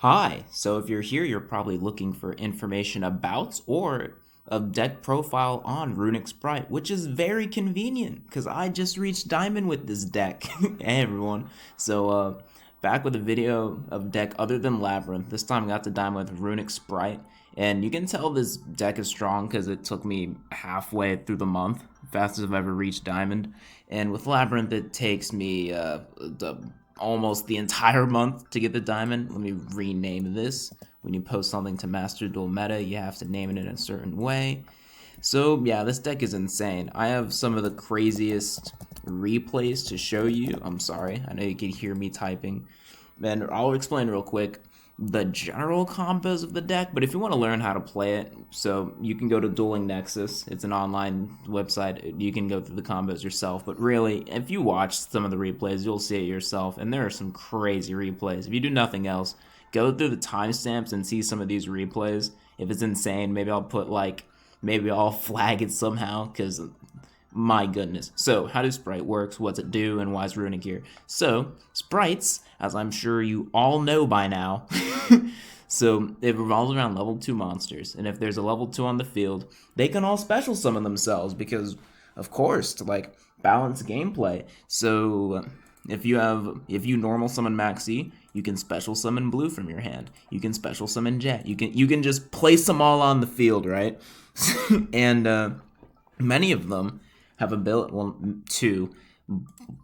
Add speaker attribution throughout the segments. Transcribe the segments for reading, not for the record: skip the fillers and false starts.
Speaker 1: Hi, so if you're here, you're probably looking for information about or a deck profile on Runick Spright, which is very convenient because I just reached Diamond with this deck. Hey everyone. Back with a video of deck other than Labyrinth. This time I got to Diamond with Runick Spright, and you can tell this deck is strong because it took me halfway through the month, fastest I've ever reached Diamond. And with Labyrinth, it takes me almost the entire month to get the diamond. Let me rename this. When you post something to MasterDuel Meta, you have to name it in a certain way. So yeah, this deck is insane. I have some of the craziest replays to show you. I'm sorry, I know you can hear me typing. And I'll explain real quick the general combos of the deck, but if you want to learn how to play it, so you can go to Dueling Nexus. It's an online website. You can go through the combos yourself, but really, if you watch some of the replays, you'll see it yourself, and there are some crazy replays. If you do nothing else, go through the timestamps and see some of these replays. If it's insane, maybe I'll flag it somehow, because my goodness. So, how does Spright works, what's it do, and why is Runick here? So, Sprites, as I'm sure you all know by now, so it revolves around level 2 monsters, and if there's a level 2 on the field, they can all special summon themselves, because, of course, to, balance gameplay. So, if you normal summon Maxi, you can special summon Blue from your hand. You can special summon Jet. You can just place them all on the field, right? And many of them have two,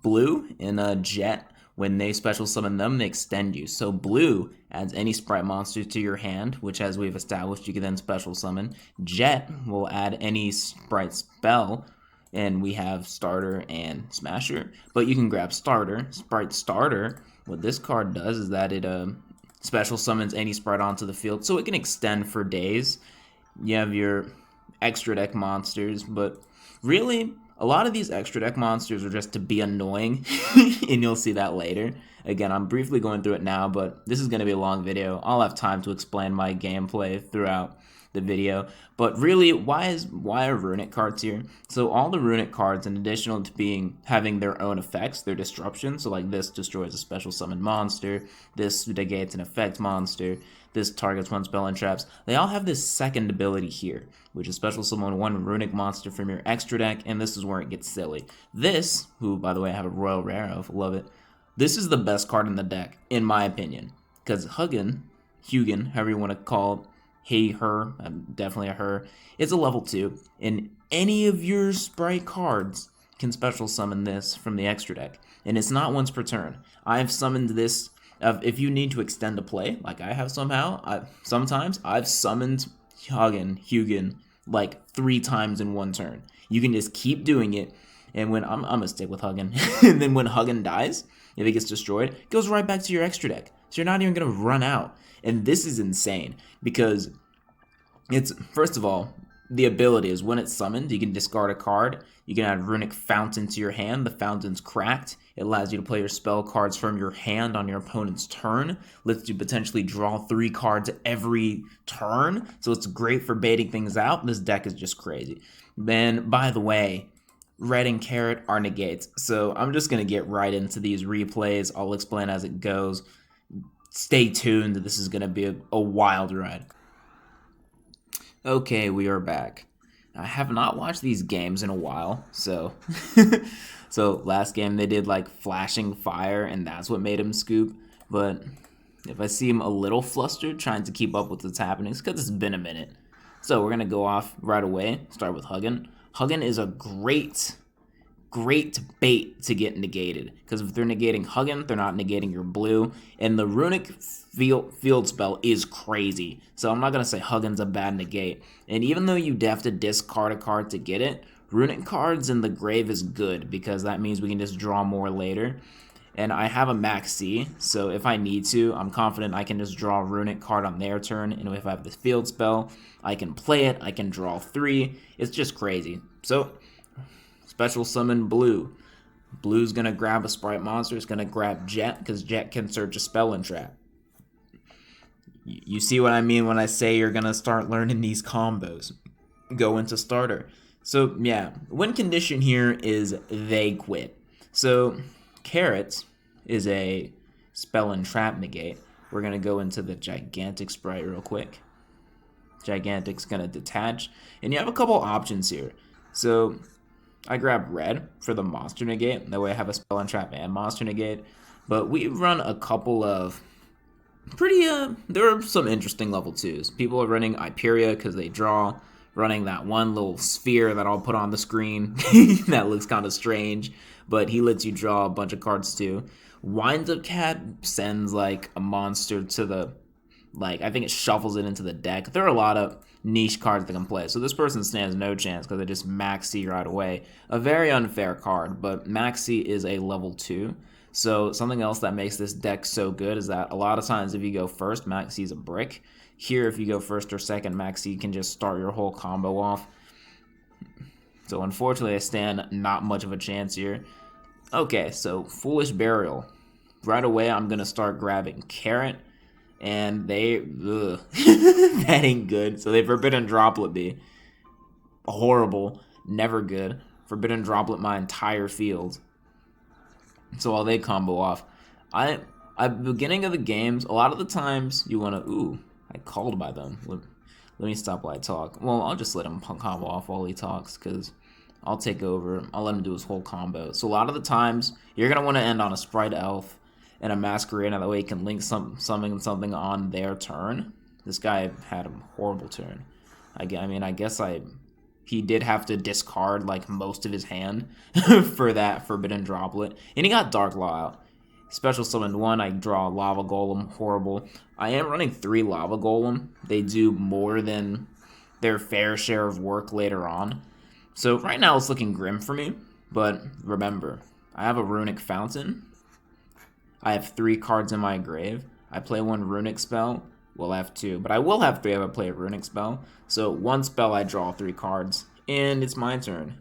Speaker 1: Blue and Jet. When they special summon them, they extend you. So Blue adds any Spright monster to your hand, which, as we've established, you can then special summon. Jet will add any Spright spell, and we have Starter and Smasher. But you can grab Starter. Spright Starter, what this card does is that it special summons any Spright onto the field, so it can extend for days. You have your extra deck monsters, but really, a lot of these extra deck monsters are just to be annoying, and you'll see that later. Again, I'm briefly going through it now, but this is going to be a long video. I'll have time to explain my gameplay throughout the video. But really, why are Runick cards here? So all the Runick cards, in addition to having their own effects, their disruption, so like this destroys a special summon monster, this negates an effect monster, this targets one spell and traps, they all have this second ability here, which is special summon one Runick monster from your extra deck, and this is where it gets silly. This, who by the way I have a royal rare of, love it, this is the best card in the deck, in my opinion, because Hugin, however you want to call it, he, her, definitely a her, it's a level 2, and any of your Spright cards can special summon this from the extra deck, and it's not once per turn. I've summoned this, if you need to extend a play, like I have sometimes I've summoned Hugin like 3 times in one turn. You can just keep doing it, and when I'm gonna stick with Hugin, and then when Hugin dies, if it gets destroyed, it goes right back to your extra deck. So you're not even gonna run out. And this is insane because it's, first of all, the ability is when it's summoned, you can discard a card. You can add Runick Fountain to your hand. The fountain's cracked. It allows you to play your spell cards from your hand on your opponent's turn. Lets you potentially draw 3 cards every turn. So it's great for baiting things out. This deck is just crazy. Then, by the way, red and carrot are negates. So I'm just going to get right into these replays. I'll explain as it goes. Stay tuned. This is going to be a wild ride. Okay, we are back. I have not watched these games in a while, so so last game they did like flashing fire, and that's what made him scoop. But if I see him a little flustered trying to keep up with what's happening, it's because it's been a minute. So we're gonna go off right away. Start with Hugin. Hugin is a great bait to get negated, because if they're negating Hugin, they're not negating your blue, and the Runick field spell is crazy, so I'm not going to say Hugin's a bad negate, and even though you have to discard a card to get it, Runick cards in the grave is good, because that means we can just draw more later, and I have a Maxi, so if I need to, I'm confident I can just draw a Runick card on their turn, and if I have this field spell, I can play it, I can draw 3, it's just crazy. So special summon Blue. Blue's gonna grab a Spright monster. It's gonna grab Jet, because Jet can search a spell and trap. You see what I mean when I say you're gonna start learning these combos. Go into Starter. So yeah, win condition here is they quit. So Carrot is a spell and trap negate. we're going to go into the Gigantic Spright real quick. Gigantic's going to detach. And you have a couple options here. So I grab red for the monster negate. That way I have a spell and trap and monster negate. But we run a couple of pretty, there are some interesting level 2s. People are running Hyperia because they draw. Running that one little sphere that I'll put on the screen. That looks kind of strange. But he lets you draw a bunch of cards too. Winds Up Cat sends like a monster to the, like, I think it shuffles it into the deck. There are a lot of niche cards that can play. So this person stands no chance because they just Maxi right away. A very unfair card, but Maxi is a level 2. So something else that makes this deck so good is that a lot of times if you go first, Maxi's a brick. Here, if you go first or second, Maxi can just start your whole combo off. So unfortunately, I stand not much of a chance here. Okay, so Foolish Burial. Right away, I'm going to start grabbing Carrot. And they... Ugh. That ain't good. So they Forbidden Droplet me. Horrible. Never good. Forbidden Droplet my entire field. So while they combo off, at the beginning of the games, a lot of the times you want to... Ooh, I called by them. Let me stop while I talk. Well, I'll just let him combo off while he talks, because I'll take over. I'll let him do his whole combo. So a lot of the times, you're going to want to end on a Sprite Elf and a Masquerade, that way you can link summon something on their turn. This guy had a horrible turn. I guess he did have to discard like most of his hand for that Forbidden Droplet. And he got Dark Law out. Special summoned 1, I draw a Lava Golem, horrible. I am running 3 Lava Golem. They do more than their fair share of work later on. So right now it's looking grim for me, but remember, I have a Runick Fountain. I have 3 cards in my grave. I play 1 Runick spell. Well, I have 2, but I will have 3 if I play a Runick spell. So 1 spell, I draw 3 cards, and it's my turn.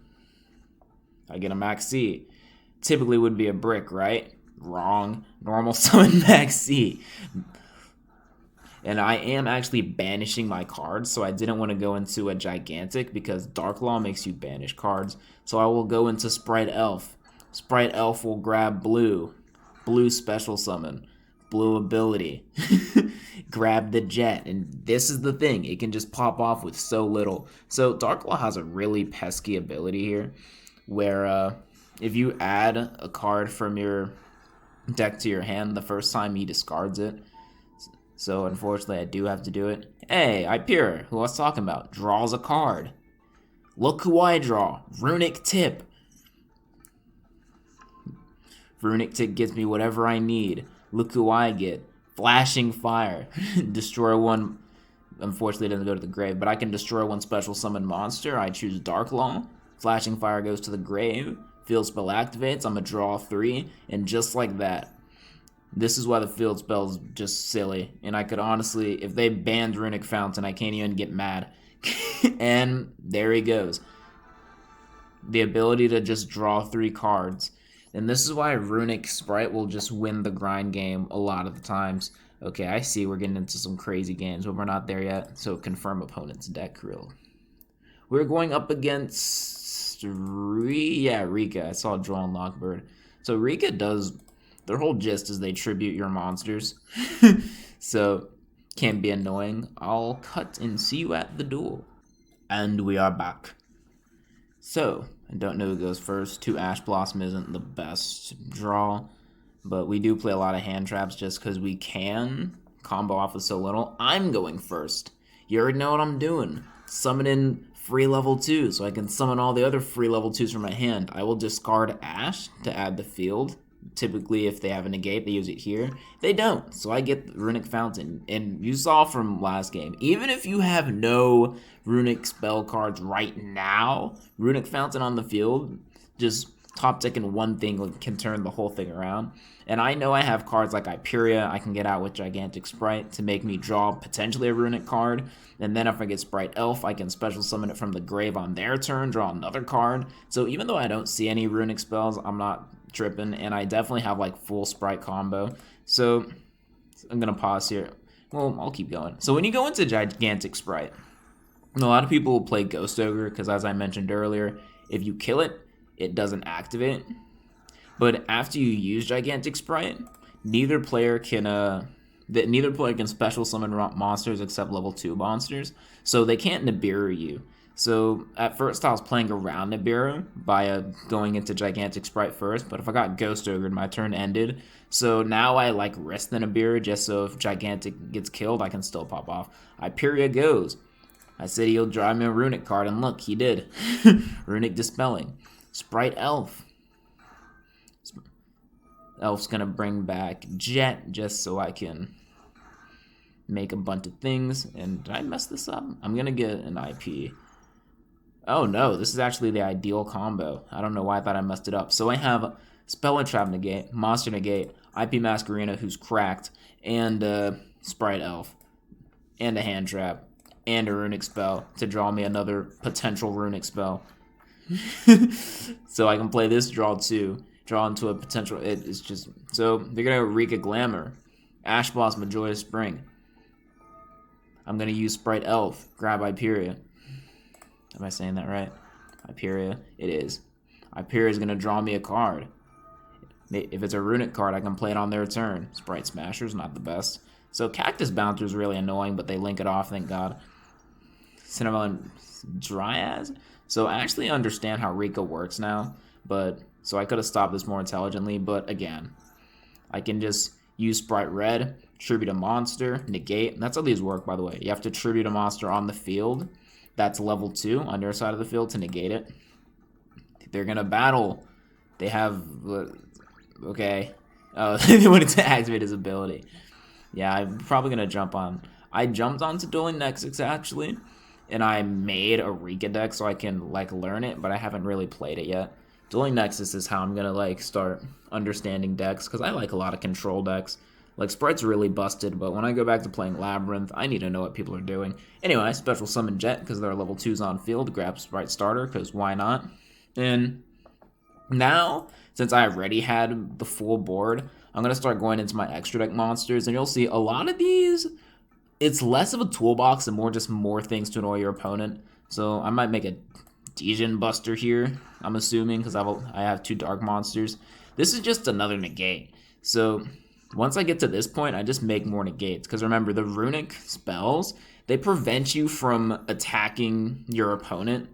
Speaker 1: I get a Maxi. Typically would be a brick, right? Wrong. Normal summon Maxi. And I am actually banishing my cards, so I didn't want to go into a Gigantic because Dark Law makes you banish cards. So I will go into Spright Elf. Spright Elf will grab blue. Blue special summon. Blue ability. Grab the Jet. And this is the thing. It can just pop off with so little. So Dark Law has a really pesky ability here where if you add a card from your deck to your hand the first time he discards it. So unfortunately I do have to do it. Hey, Hyperia, who I was talking about, draws a card. Look who I draw. Runick Tip. Runick Tip gets me whatever I need. Look who I get. Flashing Fire. Destroy 1. Unfortunately it doesn't go to the grave, but I can destroy 1 special summon monster. I choose Dark Law. Flashing Fire goes to the grave. Field spell activates, I'm going to draw 3, and just like that. This is why the field spell is just silly. And I could honestly, if they banned Runick Fountain, I can't even get mad. And there he goes. The ability to just draw 3 cards. And this is why Runick Spright will just win the grind game a lot of the times. Okay, I see we're getting into some crazy games, but we're not there yet. So confirm opponent's deck real. We're going up against... Rikka. I saw Drawn Lockbird. So Rikka does, their whole gist is they tribute your monsters. So can be annoying. I'll cut and see you at the duel. And we are back. So I don't know who goes first. 2 Ash Blossom isn't the best draw, but we do play a lot of hand traps just because we can combo off with so little. I'm going first. You already know what I'm doing. Summoning free level 2, so I can summon all the other free level 2s from my hand. I will discard Ash to add the field. Typically, if they have a negate, they use it here. They don't, so I get Runick Fountain. And you saw from last game, even if you have no Runick spell cards right now, Runick Fountain on the field, just top decking 1 thing can turn the whole thing around. And I know I have cards like Hyperia I can get out with Gigantic Spright to make me draw potentially a Runick card. And then if I get Spright Elf, I can special summon it from the grave on their turn, draw another card. So even though I don't see any Runick spells, I'm not tripping. And I definitely have like full Spright combo. So I'm going to pause here. Well, I'll keep going. So when you go into Gigantic Spright, a lot of people will play Ghost Ogre because as I mentioned earlier, if you kill it, it doesn't activate. But after you use Gigantic Spright, neither player can that neither player can special summon monsters except level 2 monsters, so they can't Nibiru you. So at first I was playing around Nibiru by going into Gigantic Spright first, but if I got Ghost Ogred, my turn ended. So now I like risk the Nibiru just so if Gigantic gets killed, I can still pop off. Hyperia goes. I said he'll draw me a Runick card, and look, he did. Runick Dispelling. Spright Elf. Elf's gonna bring back Jet just so I can make a bunch of things. And did I mess this up? I'm gonna get an IP. Oh no, this is actually the ideal combo. I don't know why I thought I messed it up. So I have Spell and Trap negate, Monster negate, IP Masquerena who's cracked, and Spright Elf, and a hand trap, and a Runick spell to draw me another potential Runick spell. So I can play this draw too. Draw into a potential. It's just so they're gonna Rikka Glamour, Ash Blossom, Joyous Spring. I'm gonna use Spright Elf, grab Hyperia. Am I saying that right? Hyperia, it is. Hyperia is gonna draw me a card. If it's a Runick card, I can play it on their turn. Spright Smasher's not the best. So Cactus Bouncer is really annoying, but they link it off, thank God. Cinnamon Dryas. So I actually understand how Rikka works now, but so I could have stopped this more intelligently, but again, I can just use Spright Red, tribute a monster, negate. That's how these work, by the way. You have to tribute a monster on the field. That's level 2 on your side of the field to negate it. They're gonna battle. They have okay. Oh, they wanted to activate his ability. Yeah, I'm probably gonna jump on. I jumped onto Dueling Nexus actually, and I made a Rikka deck so I can like learn it, but I haven't really played it yet. Dueling Nexus is how I'm gonna like start understanding decks because I like a lot of control decks. Like Sprite's really busted, but when I go back to playing Labyrinth, I need to know what people are doing. Anyway, I special summon Jet because there are level 2s on field. Grab Sprite Starter because why not? And now, since I already had the full board, I'm going to start going into my extra deck monsters, and you'll see a lot of these, it's less of a toolbox and more just more things to annoy your opponent. So I might make a Degen Buster here, I'm assuming, because I have 2 dark monsters. This is just another negate. So once I get to this point, I just make more negates. Because remember, the Runick spells, they prevent you from attacking your opponent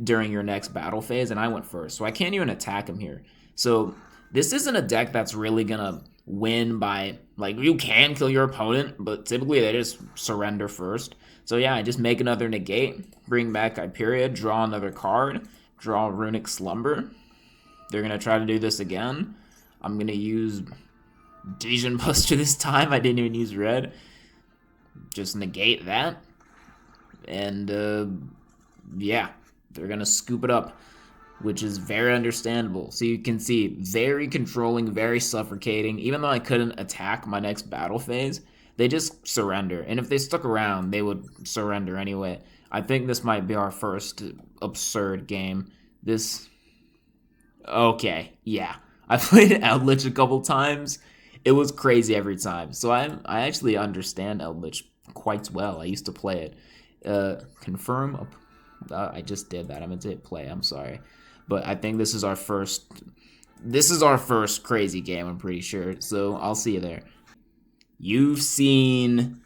Speaker 1: during your next battle phase, and I went first. So I can't even attack him here. So this isn't a deck that's really going to win by, like, you can kill your opponent, but typically they just surrender first. So yeah, I just make another negate, bring back Hyperia, draw another card, draw Runick Slumber. They're going to try to do this again. I'm going to use Degen Buster this time. I didn't even use red. Just negate that. And, yeah, they're going to scoop it up, which is very understandable. So you can see, very controlling, very suffocating. Even though I couldn't attack my next battle phase, they just surrender. And if they stuck around, they would surrender anyway. I think this might be our first absurd game. Okay, yeah. I played Eldlich a couple times. It was crazy every time. So I actually understand Eldlich quite well. I used to play it. Confirm. I just did that. I meant to hit play. I'm sorry. But I think this is our first crazy game, I'm pretty sure. So I'll see you there. You've seen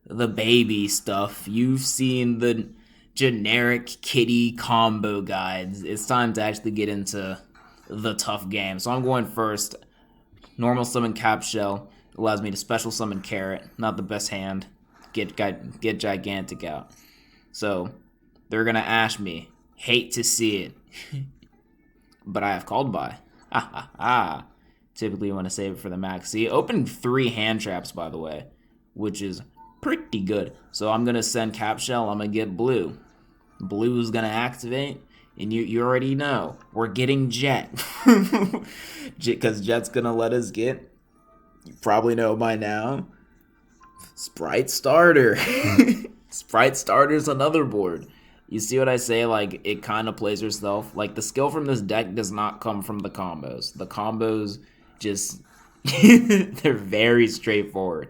Speaker 1: the baby stuff. You've seen the generic kitty combo guides. It's time to actually get into the tough game. So I'm going first. Normal summon Cap Shell allows me to special summon Carrot. Not the best hand. Get Gigantic out. So they're gonna ash me. Hate to see it. But I have Called By. Ha ha ha. Typically you want to save it for the max. See, opened 3 hand traps, by the way, which is pretty good. So I'm going to send Cap Shell. I'm going to get Blue. Blue's going to activate, and you already know. We're getting Jet. Because Jet's going to let us get, you probably know by now, Spright Starter. Spright Starter's another board. You see what I say? Like, it kind of plays herself. Like, the skill from this deck does not come from the combos. The combos just, they're very straightforward.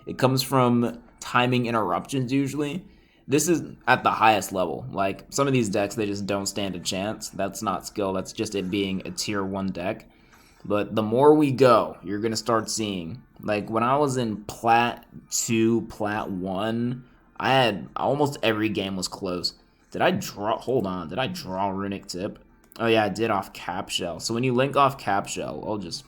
Speaker 1: It comes from timing interruptions, usually. This is at the highest level. Like, some of these decks, they just don't stand a chance. That's not skill. That's just it being a tier 1 deck. But the more we go, you're going to start seeing. Like, when I was in Plat 2, Plat 1, I had almost every game was close. Did I draw? Hold on. Did I draw Runick Tip? Oh, yeah, I did off Cap Shell. So when you link off Cap Shell, I'll just...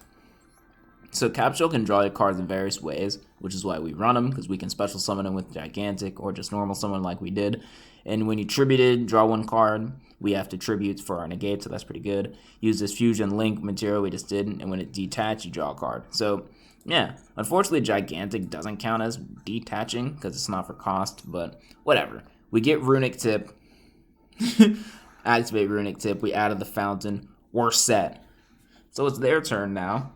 Speaker 1: So Cap Shell can draw your cards in various ways, which is why we run them, because we can special summon them with Gigantic or just normal summon like we did. And when you tributed, draw one card, we have to tribute for our negate, so that's pretty good. Use this Fusion Link material we just did, and when it detach, you draw a card. So, yeah, unfortunately Gigantic doesn't count as detaching, because it's not for cost, but whatever. We get Runick Tip, activate Runick Tip, we added the fountain, we're set. So it's their turn now.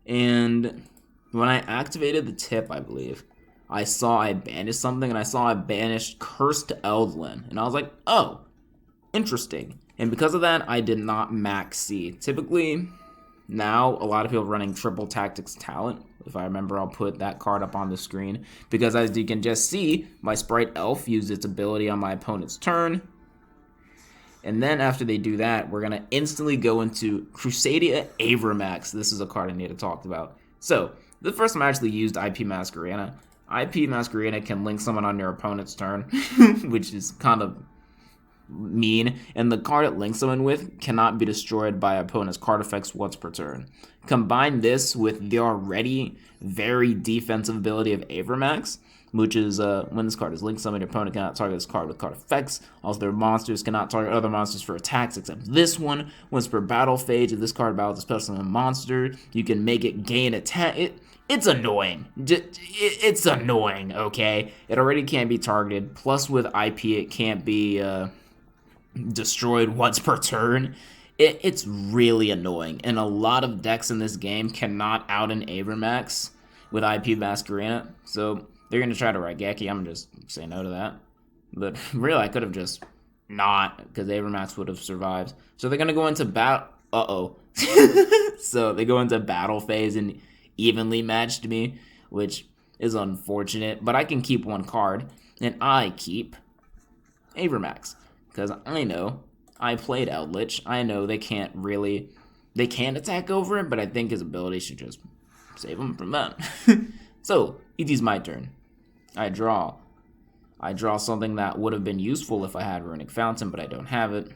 Speaker 1: And when I activated the tip, I believe, I saw I banished something, and I saw I banished Cursed Eldlich. And I was like, oh, interesting. And because of that, I did not max C. Typically, now, a lot of people are running Triple Tactics Talent. If I remember, I'll put that card up on the screen. Because as you can just see, my Sprite Elf used its ability on my opponent's turn. And then after they do that, we're going to instantly go into Crusadia Avramax. This is a card I need to talk about. So, the first time I actually used IP Masquerena. IP Masquerena can link someone on your opponent's turn, which is kind of mean. And the card it links someone with cannot be destroyed by opponent's card effects once per turn. Combine this with the already very defensive ability of Avramax, which is when this card is linked summoned, your opponent cannot target this card with card effects. Also, their monsters cannot target other monsters for attacks except this one. Once per battle phase, if this card battles a special summon monster, you can make it gain attack. It's annoying. It's annoying, okay? It already can't be targeted. Plus, with IP, it can't be destroyed once per turn. It's really annoying. And a lot of decks in this game cannot out an Avramax with IP Masquerena. So they're going to try to Raigeki. I'm going to just say no to that. But really, I could have just not, because Avramax would have survived. So they're going to go into battle. Uh-oh. So they go into battle phase and evenly matched me, which is unfortunate. But I can keep one card, and I keep Avramax. Because I know I played Eldlich. I know they can't attack over it, but I think his ability should just save him from that. So, it is my turn. I draw something that would have been useful if I had Runick Fountain, but I don't have it.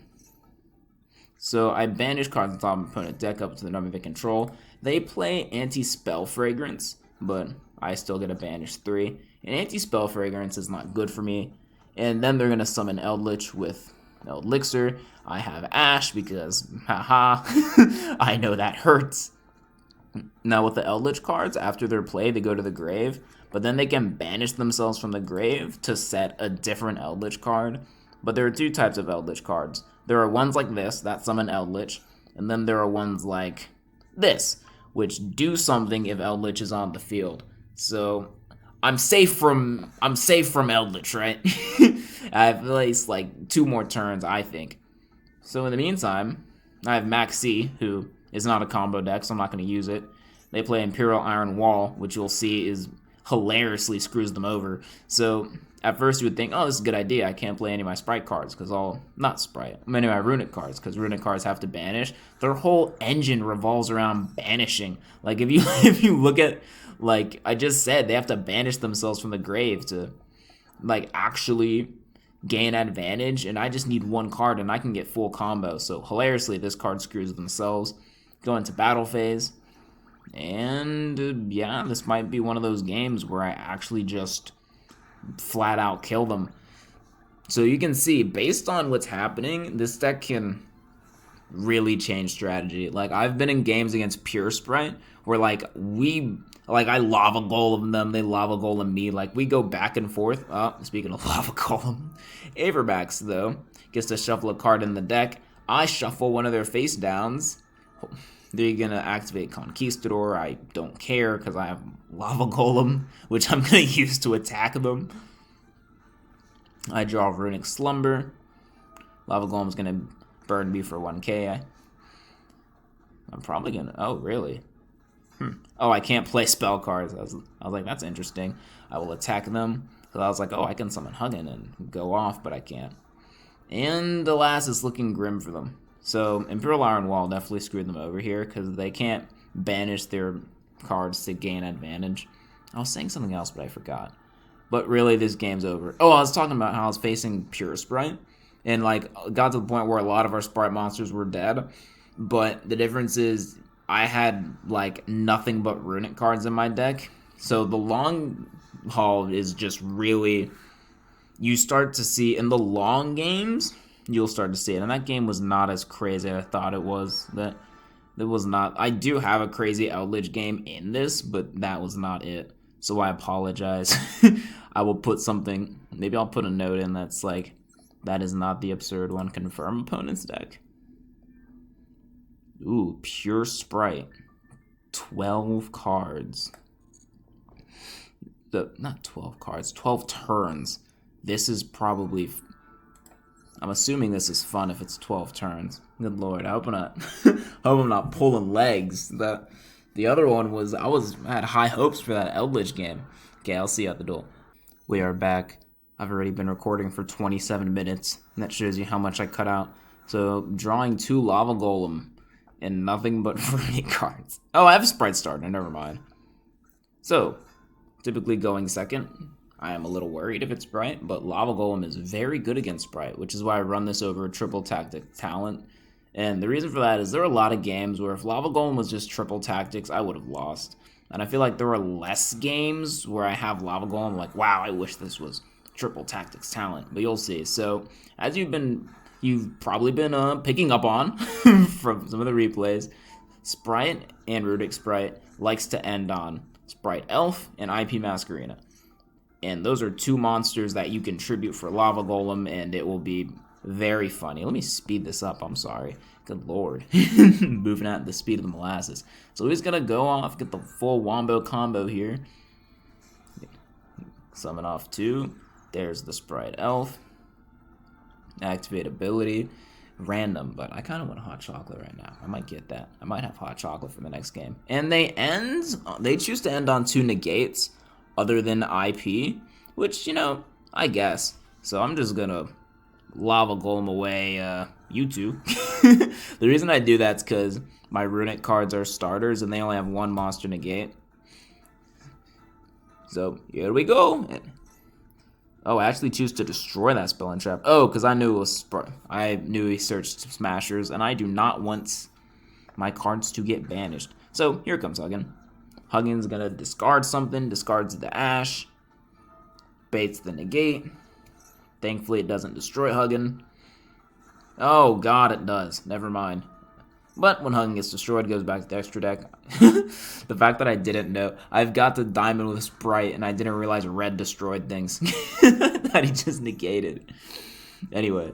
Speaker 1: So I banish cards on top of my opponent's deck up to the number they control. They play Anti-Spell Fragrance, but I still get a banish 3. And Anti-Spell Fragrance is not good for me. And then they're going to summon Eldlich with Elixir. I have Ash because, haha, I know that hurts. Now with the Eldlich cards, after their play, they go to the grave. But then they can banish themselves from the grave to set a different Eldlich card. But there are two types of Eldlich cards. There are ones like this, that summon Eldlich. And then there are ones like this, which do something if Eldlich is on the field. So I'm safe from Eldlich, right? I have at least like 2 more turns, I think. So in the meantime, I have Max C, who is not a combo deck, so I'm not going to use it. They play Imperial Iron Wall, which you'll see is hilariously screws them over. So at first you would think, oh, this is a good idea. I can't play any of my Sprite cards because many of my Runick cards, because Runick cards have to banish. Their whole engine revolves around banishing. Like if you look at, like I just said, they have to banish themselves from the grave to like actually gain advantage, and I just need one card and I can get full combo. So hilariously, this card screws themselves. Go into battle phase. And yeah, this might be one of those games where I actually just flat out kill them. So you can see, based on what's happening, this deck can really change strategy. Like, I've been in games against Pure Spright where, I lava golem them, they lava golem me. Like, we go back and forth. Oh, speaking of lava golem, Avramax, though, gets to shuffle a card in the deck. I shuffle one of their face downs. They're going to activate Conquistador. I don't care because I have Lava Golem, which I'm going to use to attack them. I draw Runick Slumber. Lava Golem's going to burn me for 1k. I'm probably going to... Oh, really? Oh, I can't play spell cards. I was like, that's interesting. I will attack them. Because I was like, oh, I can summon Huggin and go off, but I can't. And the last is looking grim for them. So Imperial Iron Wall definitely screwed them over here because they can't banish their cards to gain advantage. I was saying something else, but I forgot. But really, this game's over. Oh, I was talking about how I was facing Pure Spright, and like got to the point where a lot of our Sprite monsters were dead. But the difference is I had like nothing but Runick cards in my deck. So the long haul is just really, you start to see in the long games, you'll start to see it. And that game was not as crazy as I thought it was. That was not. I do have a crazy Eldlich game in this, but that was not it. So I apologize. I will put something, maybe I'll put a note in that's like, that is not the absurd one. Confirm opponent's deck. Ooh, Pure Spright. 12 cards. Not 12 cards, 12 turns. This is probably, I'm assuming this is fun if it's 12 turns. Good lord, I hope I'm not pulling legs. The other one was, I had high hopes for that Eldlich game. Okay, I'll see you at the duel. We are back. I've already been recording for 27 minutes, and that shows you how much I cut out. So, drawing 2 Lava Golem, and nothing but free cards. Oh, I have a Sprite starter, never mind. So, typically going second, I am a little worried if it's Spright, but Lava Golem is very good against Spright, which is why I run this over triple tactic talent. And the reason for that is there are a lot of games where if Lava Golem was just triple tactics, I would have lost. And I feel like there are less games where I have Lava Golem like, wow, I wish this was triple tactics talent, but you'll see. So as you've probably been picking up on from some of the replays, Spright and Runick Spright likes to end on Spright Elf and IP Masquerena. And those are 2 monsters that you can tribute for Lava Golem, and it will be very funny. Let me speed this up, I'm sorry. Good lord. Moving at the speed of the molasses. So he's gonna go off, get the full Wombo combo here. Summon off 2. There's the Spright Elf. Activate ability. Random, but I kind of want hot chocolate right now. I might get that. I might have hot chocolate for the next game. And they choose to end on 2 negates other than IP, which, you know, I guess. So I'm just gonna Lava Golem away you 2. The reason I do that's because my Runick cards are starters and they only have 1 monster negate. So here we go. Oh, I actually choose to destroy that spell and trap. Oh, because I knew it was I knew he searched Smashers, and I do not want my cards to get banished. So here comes Huggin. Huggin's gonna discard something, discards the Ash, baits the negate. Thankfully, it doesn't destroy Huggin. Oh god, it does. Never mind. But when Huggin gets destroyed, it goes back to the extra deck. The fact that I didn't know. I've got the diamond with Spright, and I didn't realize red destroyed things. That he just negated. Anyway.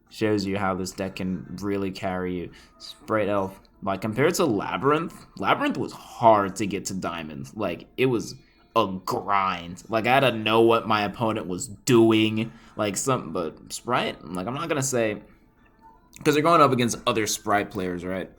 Speaker 1: Shows you how this deck can really carry you. Spright Elf. Like, compared to Labyrinth, Labyrinth was hard to get to diamonds. Like, it was a grind. Like, I had to know what my opponent was doing. Like, but Spright, like, I'm not going to say... Because you're going up against other Spright players, right?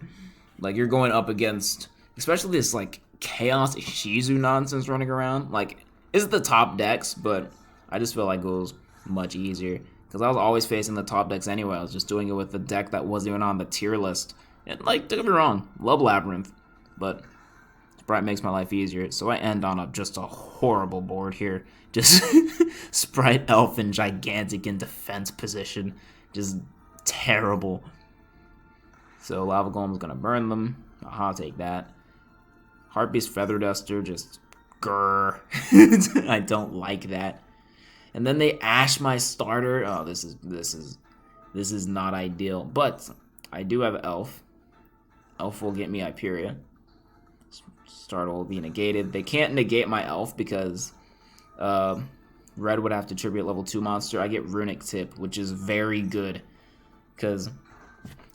Speaker 1: Like, you're going up against, especially this, like, Chaos Ishizu nonsense running around. Like, it's the top decks, but I just feel like it was much easier. Because I was always facing the top decks anyway. I was just doing it with the deck that wasn't even on the tier list. And, like, don't get me wrong, love Labyrinth. But Spright makes my life easier. So I end on just a horrible board here. Just Spright Elf and Gigantic in defense position. Just... terrible. So Lava Golem's gonna burn them. I'll take that. Heartbeast Feather Duster, just grrr. I don't like that. And then they ash my starter. Oh, this is not ideal. But I do have Elf. Elf will get me Hyperia. Starter will be negated. They can't negate my Elf because Red would have to tribute level 2 monster. I get Runick Tip, which is very good. Because,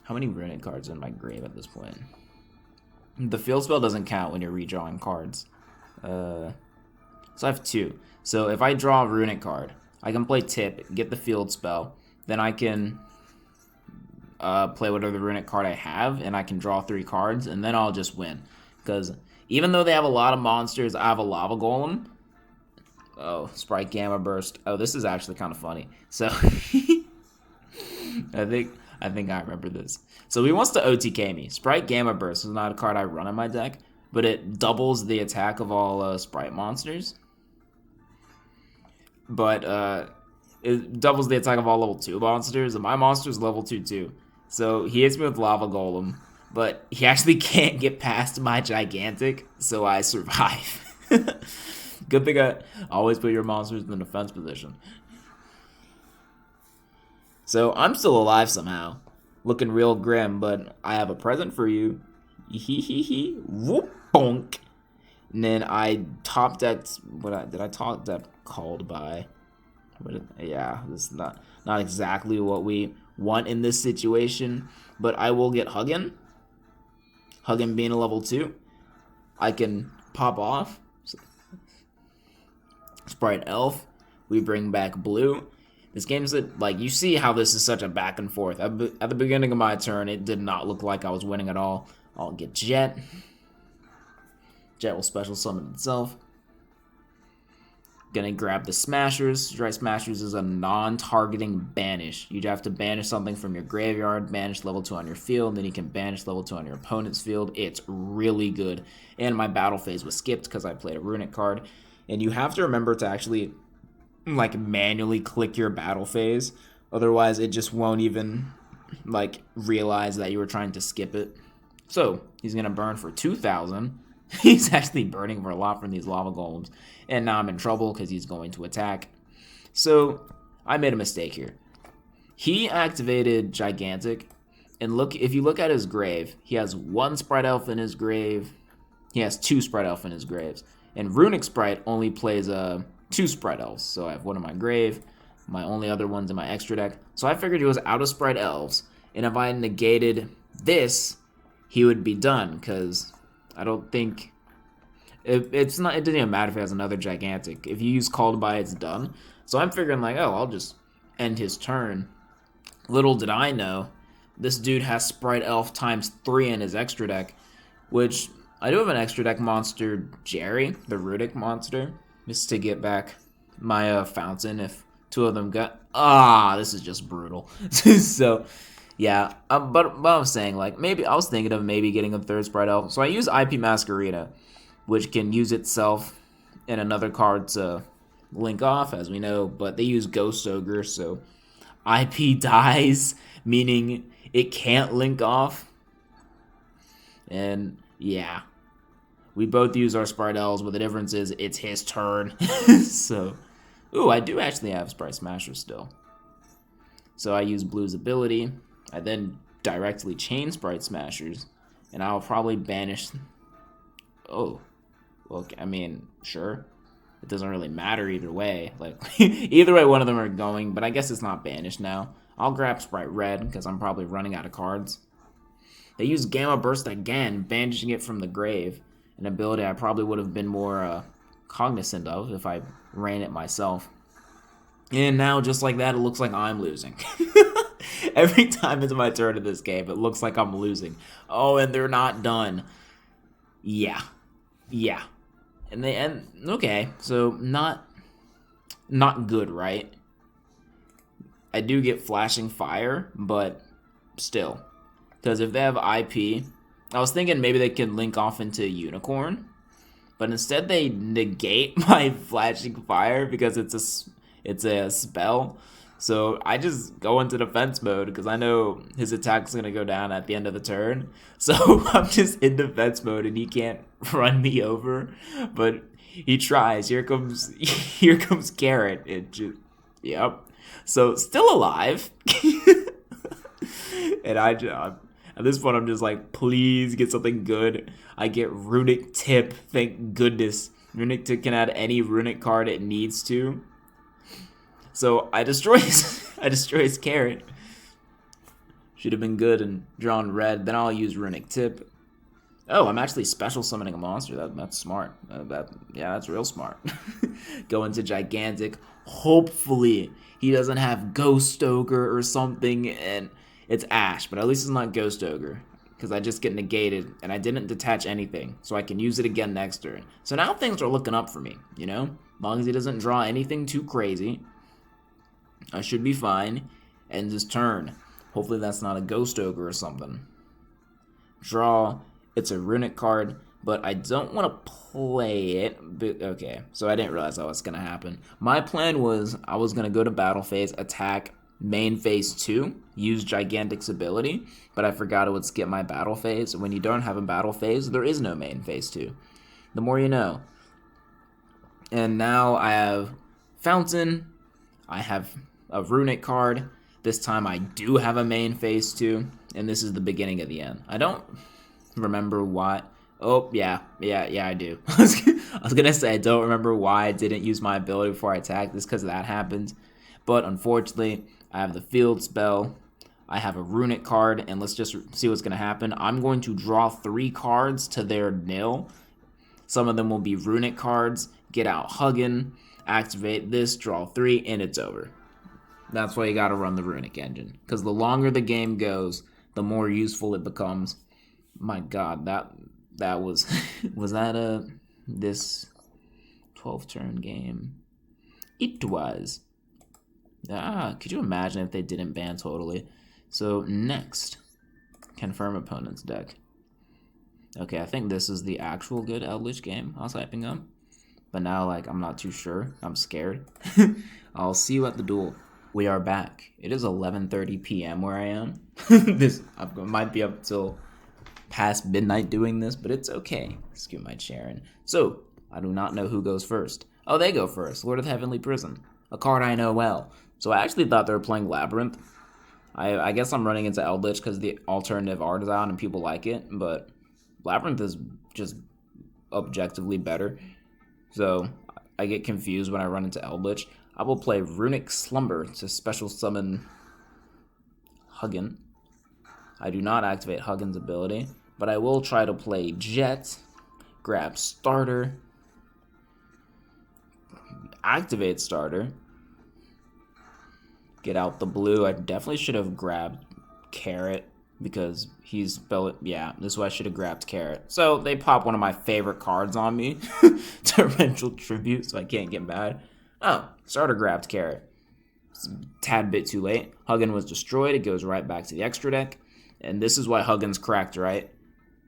Speaker 1: how many Runick cards are in my grave at this point? The field spell doesn't count when you're redrawing cards. So I have 2. So if I draw a Runick card, I can play Tip, get the field spell, then I can play whatever Runick card I have, and I can draw 3 cards, and then I'll just win. Because even though they have a lot of monsters, I have a Lava Golem. Oh, Spright Gamma Burst. Oh, this is actually kind of funny. So... I think I remember this. So he wants to OTK me. Spright Gamma Burst is not a card I run in my deck, but it doubles the attack of all Spright monsters. But it doubles the attack of all level 2 monsters, and my monster's level 2 too. So he hits me with Lava Golem, but he actually can't get past my Gigantic, so I survive. Good thing I always put your monsters in the defense position. So I'm still alive somehow. Looking real grim, but I have a present for you. Hee whoop bonk. And then I top decked, did I top deck Called by? Yeah, this is not exactly what we want in this situation, but I will get Huggin. Huggin being a level 2. I can pop off. Spright Elf. We bring back Blue. This game's like, you see how this is such a back and forth. At the beginning of my turn, it did not look like I was winning at all. I'll get Jet. Jet will special summon itself. Gonna grab the Smashers. Dry Smashers is a non-targeting banish. You'd have to banish something from your graveyard, banish level 2 on your field, then you can banish level 2 on your opponent's field. It's really good. And my battle phase was skipped because I played a Runick card. And you have to remember to actually like manually click your battle phase, otherwise it just won't even like realize that you were trying to skip it. So he's gonna burn for 2,000. He's actually burning for a lot from these lava golems, and now I'm in trouble because he's going to attack. So I made a mistake here. He activated Gigantic, and look, if you look at his grave, he has 1 Spright Elf in his grave. He has 2 Spright Elf in his graves, and Runick Spright only plays 2 Spright Elves. So I have 1 in my grave, my only other one's in my extra deck. So I figured he was out of Spright Elves, and if I negated this, he would be done, because I don't think it didn't even matter if he has another Gigantic. If you use Called By, it's done. So I'm figuring like, oh, I'll just end his turn. Little did I know, this dude has Spright Elf ×3 in his extra deck, which I do have an extra deck monster, Jerry, the Runick monster, just to get back my fountain if 2 of them got... this is just brutal. So, yeah, but I was saying, like, maybe I was thinking of maybe getting a 3rd Spright Elf. So I use IP Masquerita, which can use itself and another card to link off, as we know, but they use Ghost Ogre, so IP dies, meaning it can't link off. And, yeah. We both use our Spright Elves, but the difference is it's his turn. So, ooh, I do actually have Spright Smasher still. So I use Blue's ability. I then directly chain Spright Smashers, and I'll probably banish... Oh, okay, I mean, sure. It doesn't really matter either way. Like, either way, one of them are going, but I guess it's not banished now. I'll grab Spright Red, because I'm probably running out of cards. They use Gamma Burst again, banishing it from the grave. An ability I probably would have been more cognizant of if I ran it myself. And now, just like that, it looks like I'm losing. Every time it's my turn in this game, it looks like I'm losing. Oh, and they're not done. Yeah. Yeah. And they end... Okay, so not good, right? I do get Flashing Fire, but still. Because if they have IP... I was thinking maybe they could link off into Unicorn, but instead they negate my Flashing Fire because it's a spell. So I just go into defense mode because I know his attack's going to go down at the end of the turn. So I'm just in defense mode and he can't run me over, but he tries. Here comes Carrot. Yep. So still alive. And at this point, I'm just like, please get something good. I get Runick Tip, thank goodness. Runick Tip can add any Runick card it needs to. So I destroy his Carrot. Should have been good and drawn red. Then I'll use Runick Tip. Oh, I'm actually special summoning a monster. That's smart. Yeah, that's real smart. Go into Gigantic. Hopefully he doesn't have Ghost Ogre or something, and it's Ash, but at least it's not Ghost Ogre, because I just get negated, and I didn't detach anything, so I can use it again next turn. So now things are looking up for me, you know? As long as he doesn't draw anything too crazy, I should be fine. End his turn. Hopefully that's not a Ghost Ogre or something. Draw. It's a Runick card, but I don't want to play it. But, okay, so I didn't realize that was going to happen. My plan was I was going to go to battle phase, attack main phase 2, use Gigantic's ability, but I forgot it would skip my battle phase. When you don't have a battle phase, there is no main phase 2. The more you know. And now I have Fountain, I have a Runick card. This time I do have a main phase 2, and this is the beginning of the end. I don't remember why. Oh, yeah, I do. I was gonna say I don't remember why I didn't use my ability before I attacked. This because that happened. But unfortunately, I have the field spell. I have a Runick card, and let's just see what's gonna happen. I'm going to draw 3 cards to their nil. Some of them will be Runick cards. Get out Huggin, activate this, draw 3, and it's over. That's why you gotta run the Runick engine. Because the longer the game goes, the more useful it becomes. My god, that was... was that this 12-turn game? It was. Could you imagine if they didn't ban totally? So, next. Confirm opponent's deck. Okay, I think this is the actual good Eldlich game I was hyping up. But now, like, I'm not too sure. I'm scared. I'll see you at the duel. We are back. It is 11:30 p.m. where I am. I might be up till past midnight doing this, but it's okay. Scoot my chair in. So, I do not know who goes first. Oh, they go first. Lord of the Heavenly Prison. A card I know well. So I actually thought they were playing Labyrinth. I guess I'm running into Eldlich because the alternative art is out and people like it, but Labyrinth is just objectively better. So I get confused when I run into Eldlich. I will play Runick Slumber to special summon Huggin. I do not activate Huggin's ability, but I will try to play Jet, grab Starter, activate Starter, get out the blue. I definitely should have grabbed Carrot because he's yeah, this is why I should have grabbed Carrot. So they pop one of my favorite cards on me, Torrential Tribute, so I can't get mad. Oh, Starter grabbed Carrot. It's a tad bit too late. Huggin was destroyed. It goes right back to the extra deck. And this is why Huggin's cracked, right?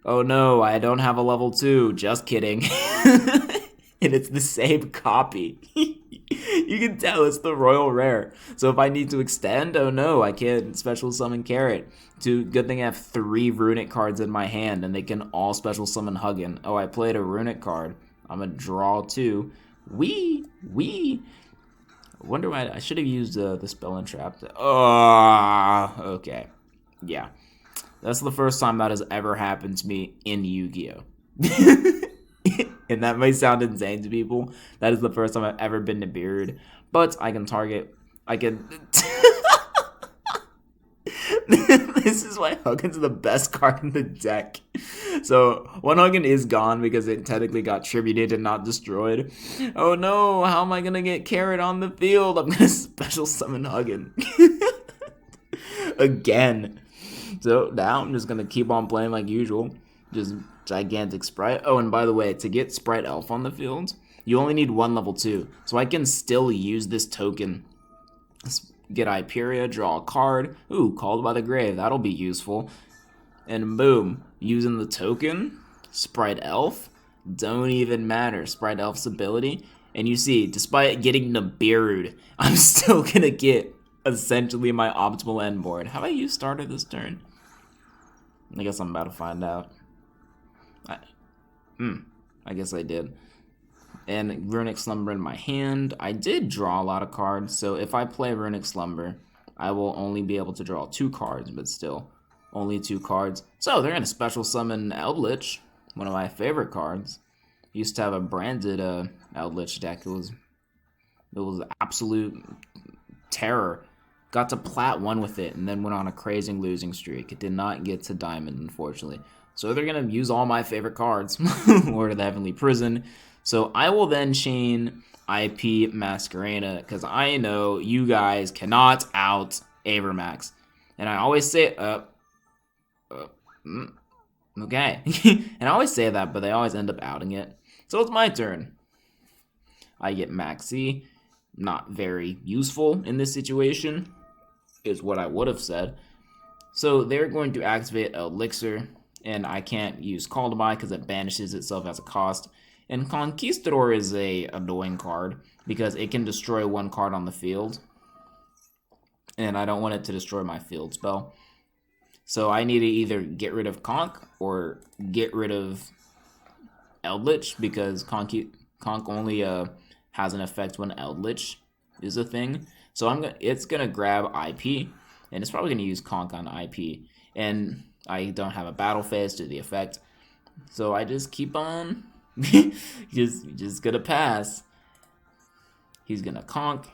Speaker 1: Oh no, I don't have a level 2. Just kidding. And it's the same copy. You can tell it's the Royal Rare. So if I need to extend, oh no, I can't special summon Carrot. Good thing I have 3 Runick cards in my hand, and they can all special summon Huggin. Oh, I played a Runick card. I'm going to draw 2. Wee. I wonder why I should have used the Spell and Trap. Okay. Yeah. That's the first time that has ever happened to me in Yu-Gi-Oh! And that may sound insane to people. That is the first time I've ever been to Beard. But I can target... This is why Huggin's the best card in the deck. So, one Huggin is gone because it technically got tributed and not destroyed. Oh no, how am I going to get Carrot on the field? I'm going to special summon Huggin. Again. So, now I'm just going to keep on playing like usual. Just Gigantic Spright. Oh, and by the way, to get Sprite Elf on the field, you only need 1 level 2. So I can still use this token. Get Hyperia, draw a card. Ooh, Called by the Grave. That'll be useful. And boom, using the token, Sprite Elf, don't even matter. Sprite Elf's ability. And you see, despite getting Nibiru'd, I'm still going to get essentially my optimal end board. Have I used Starter this turn? I guess I'm about to find out. I guess I did. And Runick Slumber in my hand. I did draw a lot of cards, so if I play Runick Slumber, I will only be able to draw 2 cards, but still, only 2 cards. So they're going to special summon Eldlich, one of my favorite cards. Used to have a branded Eldlich deck. It was absolute terror. Got to Plat 1 with it, and then went on a crazy losing streak. It did not get to Diamond, unfortunately. So they're going to use all my favorite cards. Lord of the Heavenly Prison. So I will then chain IP Masquerena, because I know you guys cannot out Avermax. And I always say, okay. And I always say that, but they always end up outing it. So it's my turn. I get Maxi. Not very useful in this situation, is what I would have said. So they're going to activate Elixir, and I can't use Call to Buy because it banishes itself as a cost. And Conquistador is a annoying card because it can destroy one card on the field, and I don't want it to destroy my field spell. So I need to either get rid of Conk or get rid of Eldlich, because Conk only has an effect when Eldlich is a thing. So it's gonna grab IP, and it's probably gonna use Conk on IP. And I don't have a battle phase to the effect, so I just keep on just gonna pass. He's gonna Conk.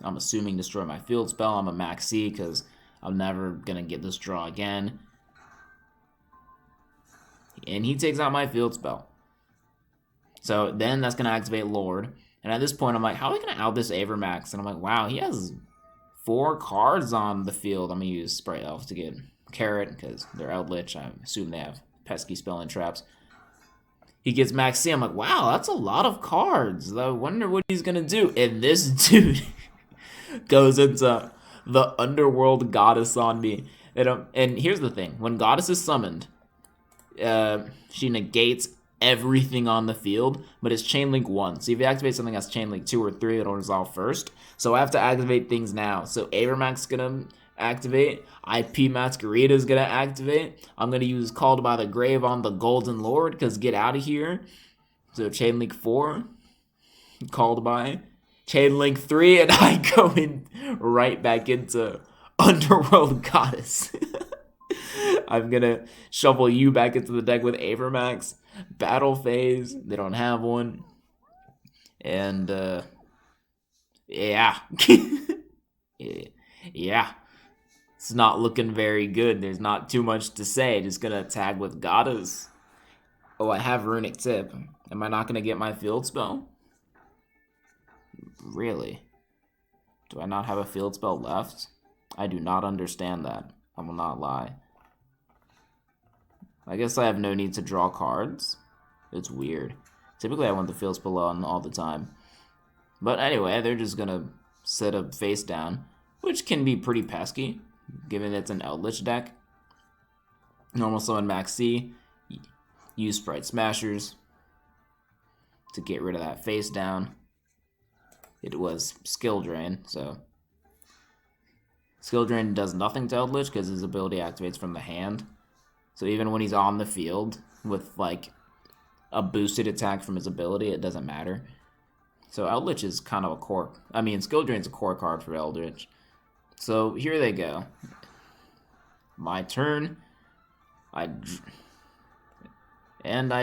Speaker 1: I'm assuming destroy my field spell. I'm a max C because I'm never gonna get this draw again. And he takes out my field spell. So then that's gonna activate Lord. And at this point I'm like, how are we gonna out this Avermax? And I'm like, wow, he has 4 cards on the field. I'm gonna use Sprite Elf to get Carrot because they're Eldlich. I assume they have pesky spell and traps. He gets Max C. I'm like, wow, that's a lot of cards. I wonder what he's gonna do. And this dude goes into the Underworld Goddess on me. And here's the thing: when Goddess is summoned, she negates everything on the field, but it's Chain Link 1. So if you activate something that's Chain Link 2 or 3, it'll resolve first. So I have to activate things now. So Avermax is gonna activate. IP Masquerade is gonna activate. I'm gonna use Called by the Grave on the Golden Lord because get out of here. So Chain Link 4, Called by Chain Link 3, and I go in right back into Underworld Goddess. I'm gonna shuffle you back into the deck with Avermax. Battle phase, they don't have one. And yeah. Yeah. It's not looking very good. There's not too much to say. Just gonna tag with Goddess. Oh, I have Runick Tip. Am I not gonna get my field spell? Really? Do I not have a field spell left? I do not understand that. I will not lie. I guess I have no need to draw cards. It's weird. Typically I want the field spell on all the time. But anyway, they're just gonna set up face down, which can be pretty pesky, given it's an Eldlich deck. Normal summon Max C, use Sprite Smashers to get rid of that face down. It was Skill Drain, so Skill Drain does nothing to Eldlich because his ability activates from the hand. So even when he's on the field with like a boosted attack from his ability, it doesn't matter. So Eldlich is kind of a core. I mean, Skill Drain's a core card for Eldlich. So here they go. My turn. I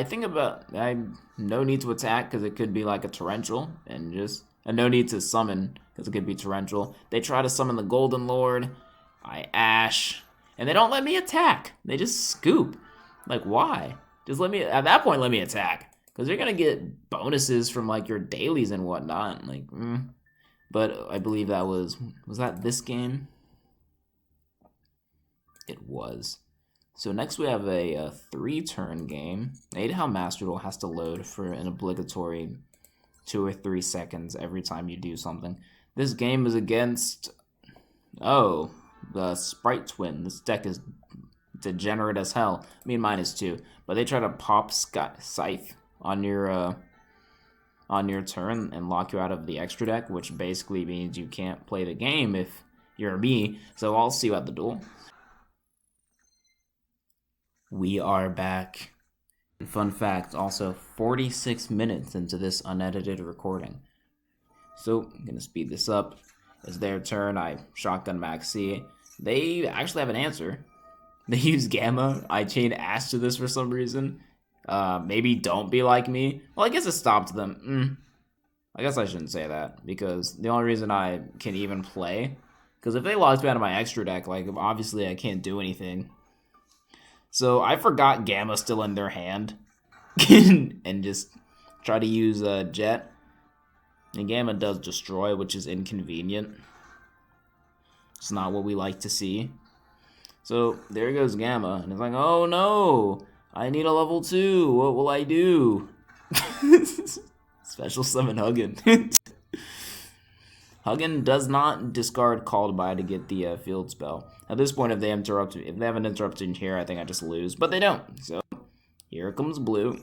Speaker 1: think about no need to attack because it could be like a torrential, and no need to summon because it could be torrential. They try to summon the Golden Lord. I Ash. And they don't let me attack. They just scoop. Like, why? Just let me, at that point, let me attack. Because you're going to get bonuses from, like, your dailies and whatnot. Like, But I believe that was that this game? It was. So next we have a 3-turn game. I hate how MasterDuel has to load for an obligatory 2 or 3 seconds every time you do something. This game is against, the Sprite Twin. This deck is degenerate as hell. I mean, mine is too. But they try to pop Scythe on your turn and lock you out of the extra deck, which basically means you can't play the game if you're me. So I'll see you at the duel. We are back. Fun fact, also 46 minutes into this unedited recording. So I'm gonna speed this up. It's their turn. I shotgun Max C. They actually have an answer. They use Gamma. I chain Ash to this for some reason. Maybe don't be like me. Well, I guess it stopped them. I guess I shouldn't say that, because the only reason I can even play, because if they locked me out of my extra deck, like, obviously I can't do anything. So I forgot Gamma still in their hand, and just try to use Jet. And Gamma does destroy, which is inconvenient. It's not what we like to see. So there goes Gamma, and it's like, oh no, I need a level 2. What will I do? Special summon Huggin. Hugin does not discard Called By to get the field spell. At this point, if they have an interruption here, I think I just lose. But they don't. So here comes blue.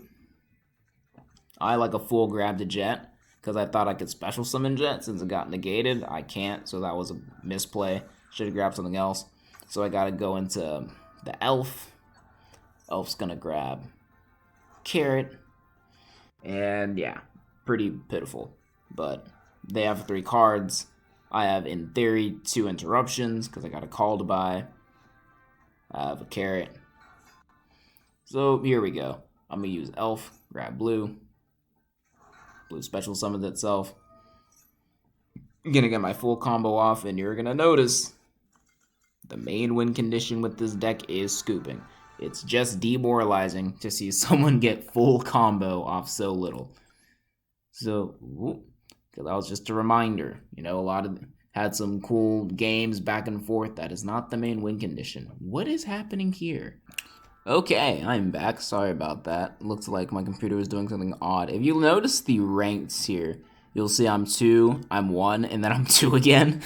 Speaker 1: I, like a fool, grabbed a Jet because I thought I could special summon Jet. Since it got negated, I can't. So that was a misplay. Should have grabbed something else. So I got to go into the Elf. Elf's going to grab Carrot. And yeah, pretty pitiful. But they have 3 cards. I have, in theory, 2 interruptions because I got a Call to Buy. I have a Carrot. So here we go. I'm going to use Elf, grab blue. Blue special summons itself. I'm going to get my full combo off, and you're going to notice the main win condition with this deck is scooping. It's just demoralizing to see someone get full combo off so little. So, that was just a reminder. You know, a lot of had some cool games back and forth. That is not the main win condition. What is happening here? Okay, I'm back. Sorry about that. Looks like my computer was doing something odd. If you notice the ranks here, you'll see I'm 2, I'm 1, and then I'm 2 again.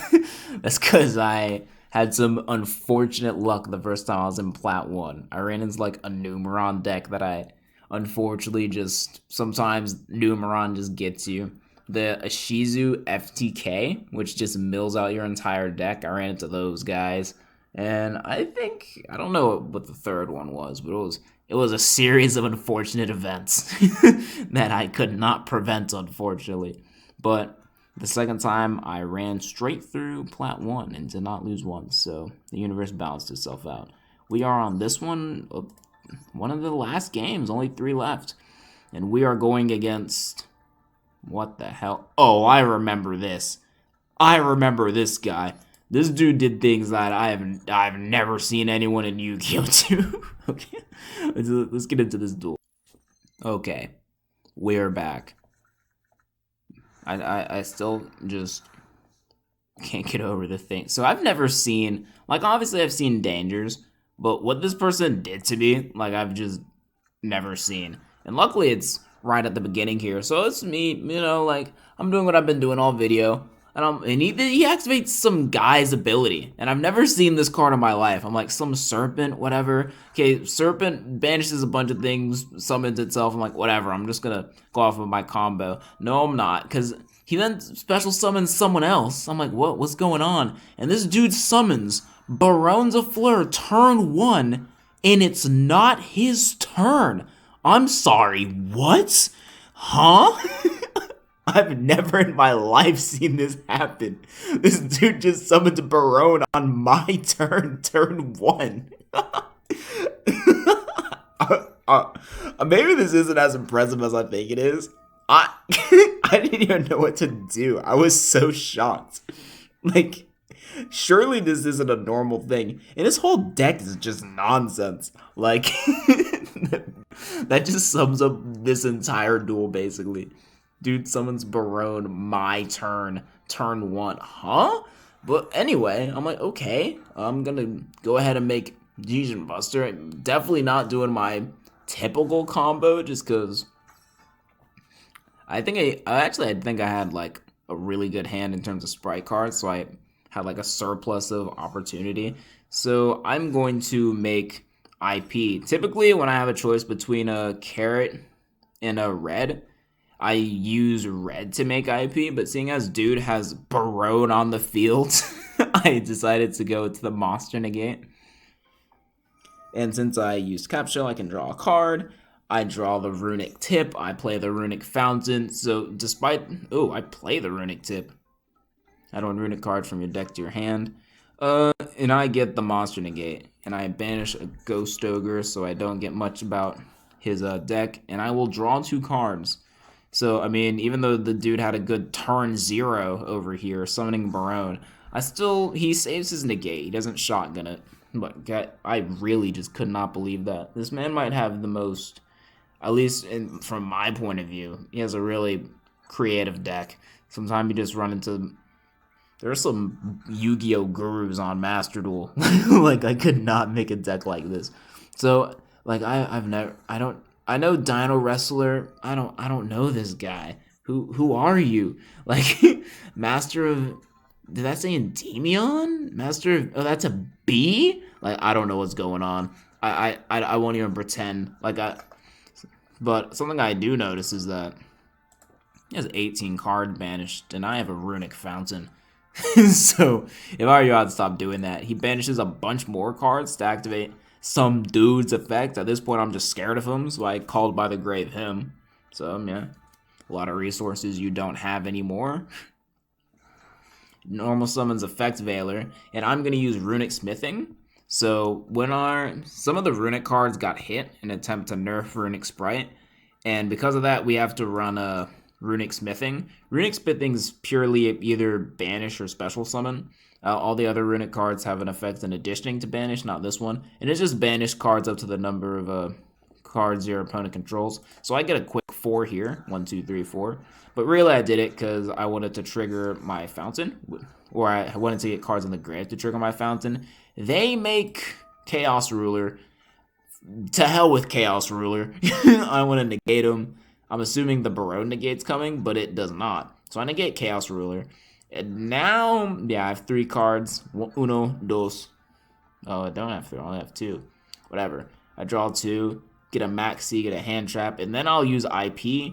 Speaker 1: That's because I had some unfortunate luck the first time I was in Plat 1. I ran into like a Numeron deck that I unfortunately just, sometimes Numeron just gets you. The Ishizu FTK, which just mills out your entire deck. I ran into those guys. And I think, I don't know what the third one was, but it was a series of unfortunate events that I could not prevent, unfortunately. But the second time, I ran straight through Plat 1 and did not lose once, so the universe balanced itself out. We are on this one of the last games, only 3 left. And we are going against, what the hell? Oh, I remember this. I remember this guy. This dude did things that I've never seen anyone in Yu-Gi-Oh! Do. Okay, let's get into this duel. Okay, we're back. I still just can't get over the thing. So I've never seen, like, obviously I've seen dangers, but what this person did to me, like, I've just never seen. And luckily it's right at the beginning here. So it's me, you know, like, I'm doing what I've been doing all video. And he activates some guy's ability. And I've never seen this card in my life. I'm like, some serpent, whatever. Okay, serpent banishes a bunch of things, summons itself. I'm like, whatever, I'm just gonna go off of my combo. No, I'm not, because he then special summons someone else. I'm like, what's going on? And this dude summons Baron's of Fleur turn 1, and it's not his turn. I'm sorry, what? Huh? I've never in my life seen this happen. This dude just summoned Baron on my turn, turn 1. Maybe this isn't as impressive as I think it is. I didn't even know what to do. I was so shocked. Like, surely this isn't a normal thing. And this whole deck is just nonsense. Like, that just sums up this entire duel, basically. Dude summons Baron, my turn, turn 1. Huh? But anyway, I'm like, okay, I'm gonna go ahead and make Legion Buster. I'm definitely not doing my typical combo just because I think I had like a really good hand in terms of Sprite cards, so I had like a surplus of opportunity. So I'm going to make IP. Typically, when I have a choice between a carrot and a red, I use red to make IP, but seeing as dude has Baron on the field, I decided to go to the Monster Negate. And since I used Capshell, I can draw a card. I draw the Runick Tip. I play the Runick Fountain. So despite... Oh, I play the Runick Tip. Add 1 Runick card from your deck to your hand. And I get the Monster Negate. And I banish a Ghost Ogre so I don't get much about his deck. And I will draw 2 cards. So, I mean, even though the dude had a good turn 0 over here, summoning Baron, he saves his negate. He doesn't shotgun it. But I really just could not believe that. This man might have the most, at least from my point of view, he has a really creative deck. Sometimes you just run into, there are some Yu-Gi-Oh! Gurus on MasterDuel. Like, I could not make a deck like this. So, like, I know Dino Wrestler. I don't know this guy. Who are you? Like, Master of... Did that say Endymion? Master of... Oh, that's a B? Like, I don't know what's going on. I won't even pretend. Like, But something I do notice is that he has 18 card banished, and I have a Runick Fountain. So, if I were you, I'd stop doing that. He banishes a bunch more cards to activate some dude's effect. At this point, I'm just scared of him, so I called by the grave him. So, yeah. A lot of resources you don't have anymore. Normal summons Effect Veiler, and I'm going to use Runick Smithing. So, when some of the Runick cards got hit in an attempt to nerf Runick Spright, and because of that, we have to run a Runick Smithing. Runick Smithing is purely either banish or special summon. All the other Runick cards have an effect in additioning to banish, not this one. And it's just banish cards up to the number of cards your opponent controls. So I get a quick 4 here. 1, 2, 3, 4. But really I did it because I wanted to trigger my fountain. Or I wanted to get cards on the grave to trigger my fountain. They make Chaos Ruler. To hell with Chaos Ruler. I want to negate him. I'm assuming the Barone negate's coming, but it does not. So I negate Chaos Ruler. And now, yeah, I have 3 cards. Uno, dos. Oh, I don't have 3. I only have 2. Whatever. I draw 2, get a Maxi, get a hand trap, and then I'll use IP.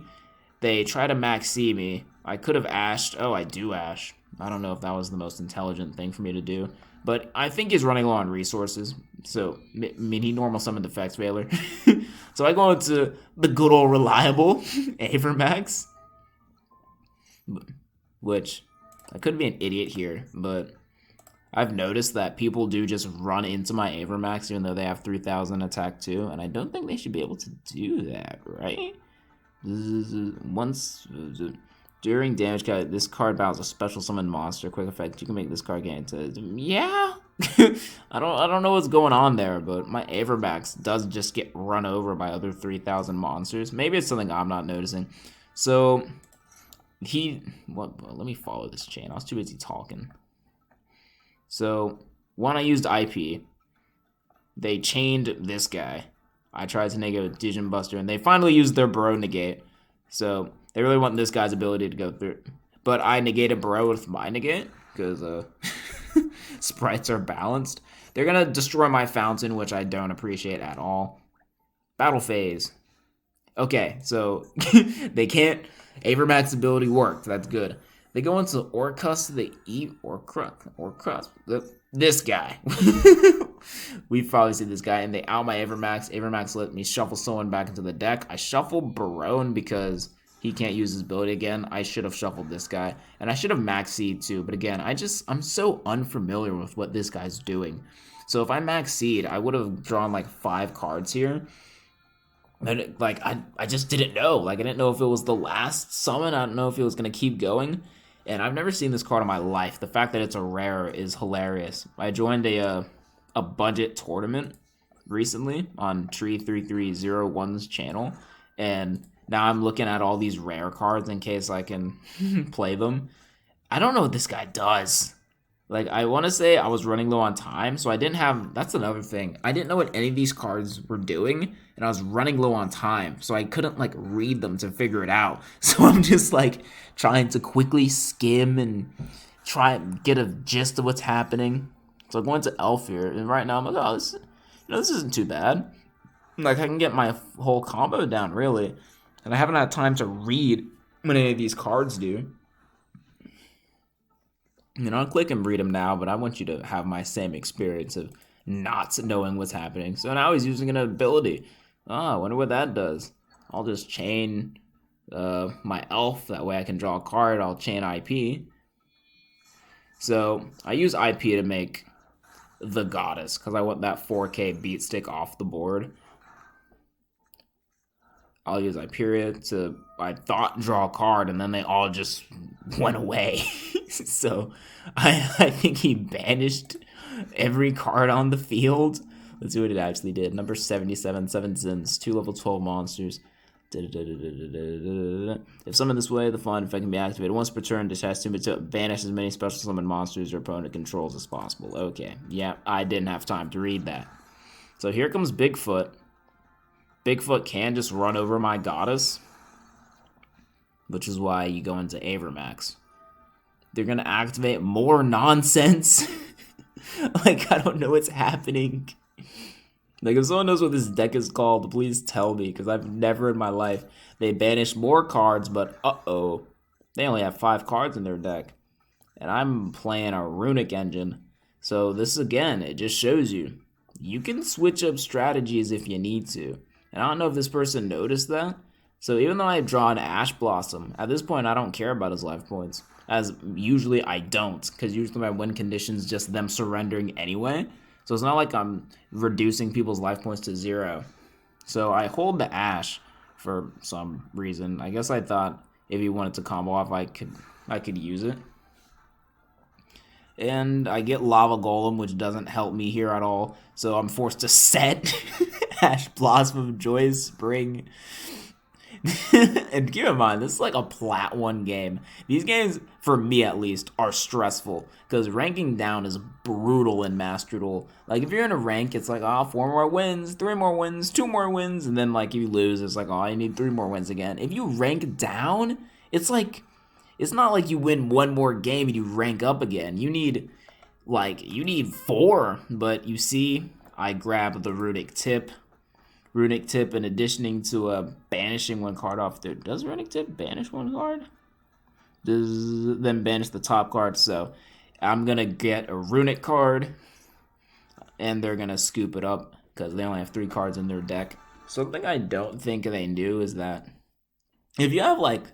Speaker 1: They try to Maxi me. I could have ashed. Oh, I do ash. I don't know if that was the most intelligent thing for me to do. But I think he's running low on resources. So, I mean, he normal summoned the Effect Veiler. So I go into the good old reliable Avermax. Which, I could be an idiot here, but I've noticed that people do just run into my Avermax even though they have 3,000 attack too. And I don't think they should be able to do that, right? Once... During damage, this card battles a special summon monster. Quick effect, you can make this card get into... Yeah? I don't know what's going on there, but my Avermax does just get run over by other 3,000 monsters. Maybe it's something I'm not noticing. So, let me follow this chain. I was too busy talking. So, when I used IP, they chained this guy. I tried to negate a Digion Buster, and they finally used their Bro negate. So... They really want this guy's ability to go through. But I negated Bro with my negate, because sprites are balanced. They're going to destroy my fountain, which I don't appreciate at all. Battle phase. Okay, so they can't... Avermax ability worked. That's good. They go into Orcus, they eat Orcus. This guy. We've probably seen this guy, and they out my Avermax. Avermax let me shuffle someone back into the deck. I shuffle Barone because... he can't use his ability again. I should have shuffled this guy. And I should have Maxed too. But again, I'm so unfamiliar with what this guy's doing. So if I Maxed, I would have drawn like 5 cards here. And like, I just didn't know. Like, I didn't know if it was the last summon. I don't know if it was going to keep going. And I've never seen this card in my life. The fact that it's a rare is hilarious. I joined a budget tournament recently on Tree3301's channel. And... now I'm looking at all these rare cards in case I can play them. I don't know what this guy does. Like, I want to say I was running low on time, so I didn't have... That's another thing. I didn't know what any of these cards were doing, and I was running low on time, so I couldn't, like, read them to figure it out. So I'm just, like, trying to quickly skim and try and get a gist of what's happening. So I'm going to Elf here, and right now I'm like, oh, this isn't too bad. Like, I can get my whole combo down, really. And I haven't had time to read what any of these cards do. You know, I'll click and read them now, but I want you to have my same experience of not knowing what's happening. So now he's using an ability. Oh, I wonder what that does. I'll just chain my elf. That way I can draw a card. I'll chain IP. So I use IP to make the goddess because I want that 4K beat stick off the board. I'll use Hyperia to, I thought, draw a card, and then they all just went away. So, I think he banished every card on the field. Let's see what it actually did. Number 77, 7 Zins, 2 level 12 monsters. If summoned this way, the following effect can be activated once per turn. Detach to banish as many special summon monsters your opponent controls as possible. Okay, yeah, I didn't have time to read that. So here comes Bigfoot. Bigfoot can just run over my goddess. which is why you go into Avermax. They're gonna activate more nonsense. Like, I don't know what's happening. Like, if someone knows what this deck is called, please tell me, because I've never in my life. They banished more cards, but uh-oh. They only have 5 cards in their deck. And I'm playing a Runick engine. So this, again, it just shows you. You can switch up strategies if you need to. And I don't know if this person noticed that. So even though I draw an Ash Blossom, at this point I don't care about his life points. As usually I don't, because usually my win condition's just them surrendering anyway. So it's not like I'm reducing people's life points to 0. So I hold the Ash for some reason. I guess I thought if he wanted to combo off, I could use it. And I get Lava Golem, which doesn't help me here at all. So I'm forced to set Ash Blossom of Joyous Spring. And keep in mind, this is like a Plat 1 game. These games, for me at least, are stressful. Because ranking down is brutal in MasterDuel. Like, if you're in a rank, it's like, oh, 4 more wins, 3 more wins, 2 more wins. And then, like, if you lose, it's like, oh, I need 3 more wins again. If you rank down, it's like, it's not like you win 1 more game and you rank up again. You need 4. But you see, I grab the Runick Tip. Runick Tip, in addition to banishing 1 card off there. Does Runick Tip banish 1 card? Does then banish the top card. So I'm going to get a Runick card, and they're going to scoop it up because they only have 3 cards in their deck. Something I don't think they knew is that if you have like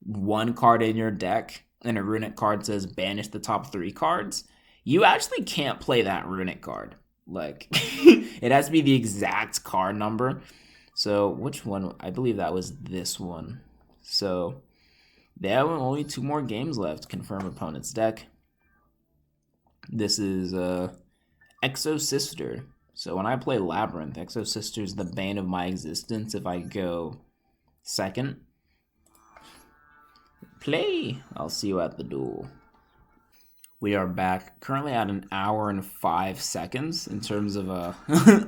Speaker 1: 1 card in your deck and a Runick card says banish the top 3 cards, you actually can't play that Runick card. Like, it has to be the exact card number. So, which one? I believe that was this one. So, they have only 2 more games left. Confirm opponent's deck. This is Exosister. So, when I play Labyrinth, Exosister is the bane of my existence if I go second. Play! I'll see you at the duel. We are back, currently at 1 hour and 5 seconds in terms of a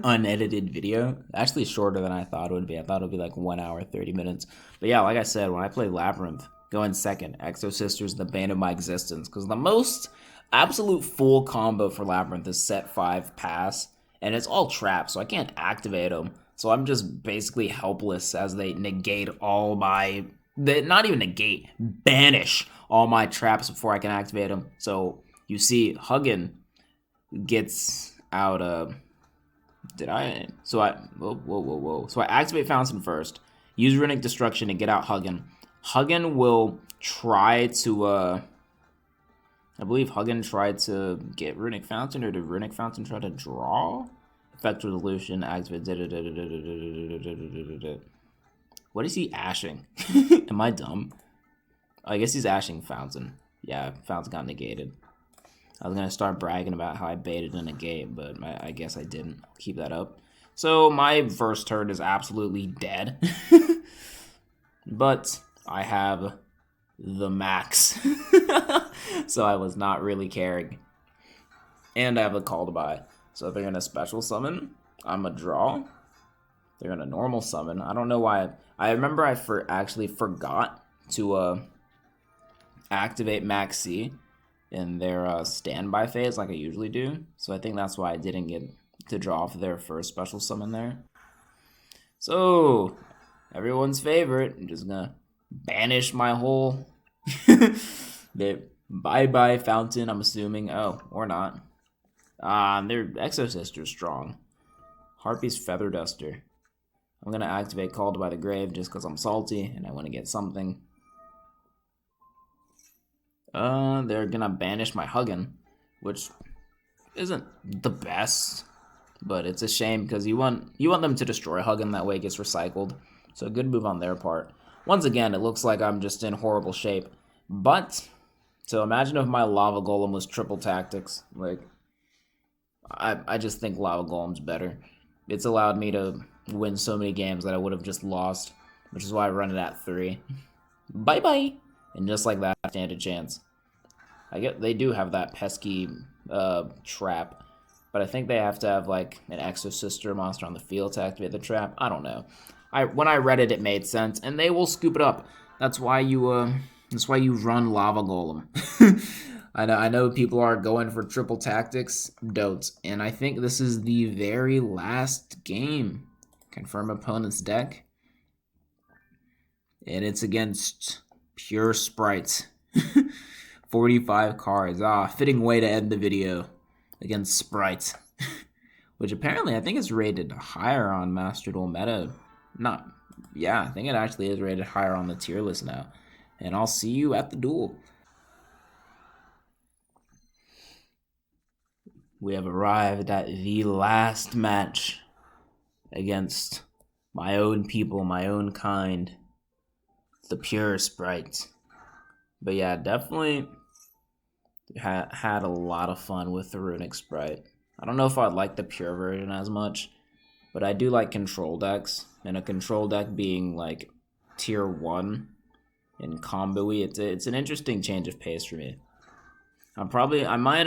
Speaker 1: unedited video. Actually shorter than I thought it would be. I thought it would be like 1 hour, 30 minutes. But yeah, like I said, when I play Labyrinth, going second, Exosister is the bane of my existence. Because the most absolute full combo for Labyrinth is set 5 pass. And it's all traps, so I can't activate them. So I'm just basically helpless as they negate all my... not even negate, banish all my traps before I can activate them. So you see, Huggin gets out of. So I activate Fountain first. Use Runick Destruction to get out Huggin. Huggin will try to. I believe Huggin tried to get Runick Fountain, or did Runick Fountain try to draw? Effect Resolution, activate. What is he ashing? Am I dumb? I guess he's ashing Fountain. Yeah, Fountain got negated. I was going to start bragging about how I baited a negate, but I guess I didn't. Keep that up. So my first turn is absolutely dead. But I have the max. So I was not really caring. And I have a call to buy. So if they're going to special summon, I'm going to draw. They're going to normal summon. I don't know why. I remember I actually forgot to activate Max C in their standby phase like I usually do. So I think that's why I didn't get to draw for their first special summon there. So, everyone's favorite. I'm just going to banish my whole... Bye-bye Fountain, I'm assuming. Oh, or not. Their Exosister strong. Harpy's Feather Duster. I'm going to activate Called by the Grave just because I'm salty and I want to get something. They're going to banish my Huggin, which isn't the best, but it's a shame because you want them to destroy Huggin, that way it gets recycled. So a good move on their part. Once again, it looks like I'm just in horrible shape. But, so imagine if my Lava Golem was triple tactics. Like, I just think Lava Golem's better. It's allowed me to win so many games that I would have just lost, which is why I run it at 3. Bye-bye! And just like that, I stand a chance. I get they do have that pesky trap, but I think they have to have like an Exosister monster on the field to activate the trap. I don't know. When I read it, it made sense, and they will scoop it up. That's why you run Lava Golem. I know people are going for triple tactics. Don't. And I think this is the very last game. Confirm opponent's deck. And it's against Pure Spright. 45 cards. Fitting way to end the video against Spright. Which apparently I think is rated higher on MasterDuel meta. I think it actually is rated higher on the tier list now. And I'll see you at the duel. We have arrived at the last match against my own people, my own kind, the Pure Spright. But yeah, definitely had a lot of fun with the Runick Spright. I don't know if I'd like the Pure version as much, but I do like control decks, and a control deck being like tier 1 in combo-y, it's an interesting change of pace for me. I might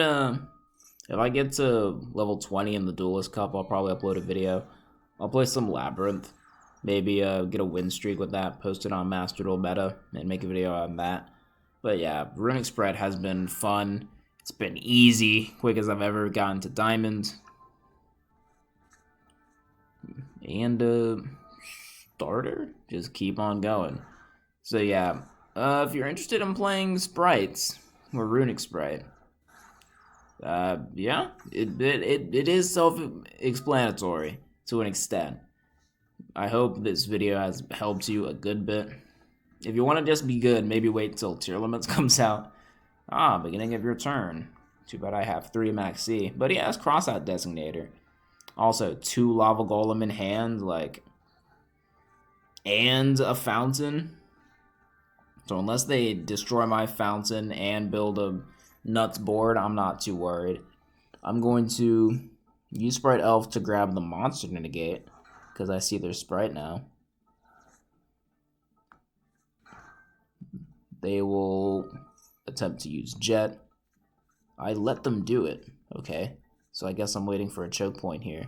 Speaker 1: if I get to level 20 in the Duelist Cup, I'll probably upload a video. I'll play some Labyrinth, maybe get a win streak with that, post it on MasterDuel Meta, and make a video on that. But yeah, Runick Spright has been fun. It's been easy, quick as I've ever gotten to Diamond. And starter, just keep on going. So yeah, if you're interested in playing Sprites, or Runick Spright, yeah, it is self-explanatory to an extent. I hope this video has helped you a good bit. If you want to just be good, maybe wait until Tier Limits comes out. Beginning of your turn. Too bad I have 3 Max C. But he has Crossout Designator. Also, 2 Lava Golem in hand, and a Fountain. So unless they destroy my Fountain and build a nuts board, I'm not too worried. I'm going to use Sprite Elf to grab the monster to negate, because I see their Sprite now. They will attempt to use Jet. I let them do it. Okay, so I guess I'm waiting for a choke point here.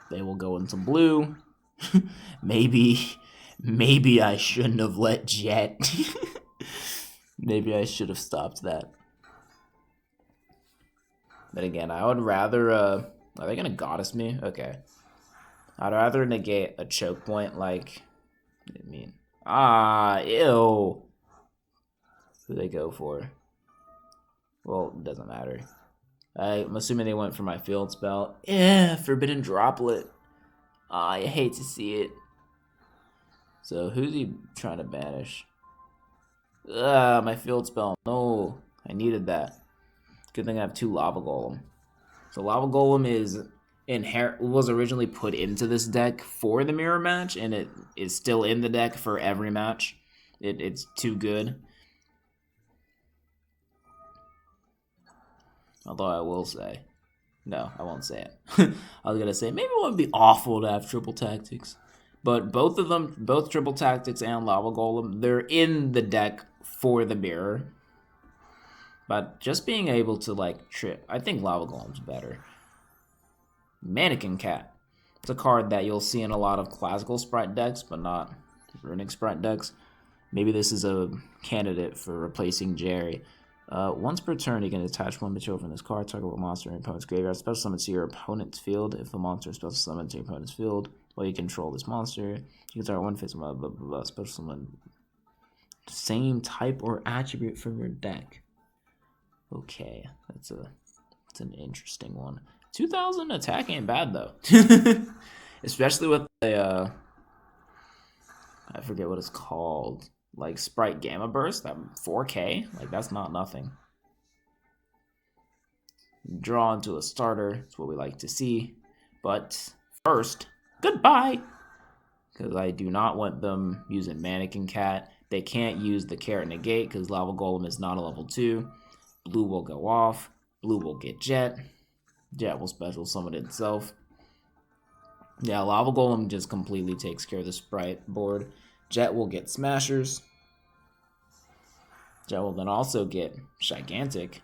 Speaker 1: They will go into blue. Maybe I shouldn't have let Jet. Maybe I should have stopped that. But again, I would rather, are they gonna Goddess me? Okay. I'd rather negate a choke point ew. Who they go for? Well, it doesn't matter. I'm assuming they went for my field spell. Yeah, Forbidden Droplet. I hate to see it. So who's he trying to banish? My field spell. No, I needed that. Good thing I have 2 Lava Golem. So Lava Golem was originally put into this deck for the mirror match, and it is still in the deck for every match. It's too good. Although I will say, no, I won't say it. I was gonna say maybe it would be awful to have triple tactics, but both of them, both triple tactics and Lava Golem, they're in the deck for the mirror. But just being able to trip, I think Lava Golem's better. Mannequin Cat. It's a card that you'll see in a lot of classical Sprite decks, but not Runick Spright decks. Maybe this is a candidate for replacing Jerry. Once per turn, you can attach 1 material from this card, target one monster in your opponent's graveyard, special summon to your opponent's field. If the monster is special summon to your opponent's field, while you control this monster, you can target 1 face blah blah blah, special summon same type or attribute from your deck. Okay, that's an interesting one. 2000 attack ain't bad though. Especially with the I forget what it's called. Sprite Gamma Burst, that 4K, that's not nothing. Draw into a starter, that's what we like to see. But first, goodbye! Because I do not want them using Mannequin Cat. They can't use the Carrot Negate because Lava Golem is not a level 2. Blue will go off. Blue will get Jet. Jet will special summon itself. Yeah, Lava Golem just completely takes care of the Sprite board. Jet will get Smashers. Jet will then also get Gigantic.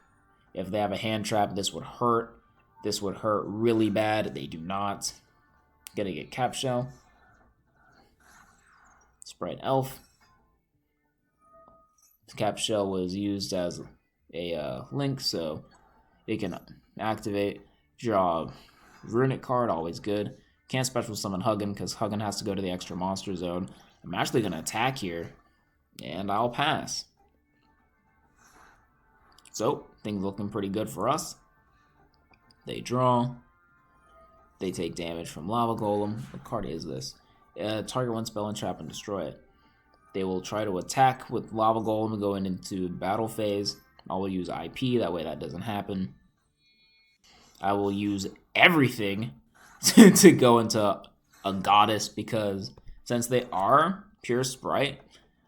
Speaker 1: If they have a hand trap, this would hurt. This would hurt really bad. They do not. Gonna get Cap Shell. Sprite Elf. The Cap Shell was used as a link, so it can activate, draw Runick card, always good. Can't special summon Huggin because Huggin has to go to the extra monster zone. I'm actually going to attack here, and I'll pass. So, things looking pretty good for us. They draw. They take damage from Lava Golem. What card is this? Target one spell and trap and destroy it. They will try to attack with Lava Golem going into battle phase. I will use IP, that way that doesn't happen. I will use everything to go into a Goddess because since they are Pure Spright,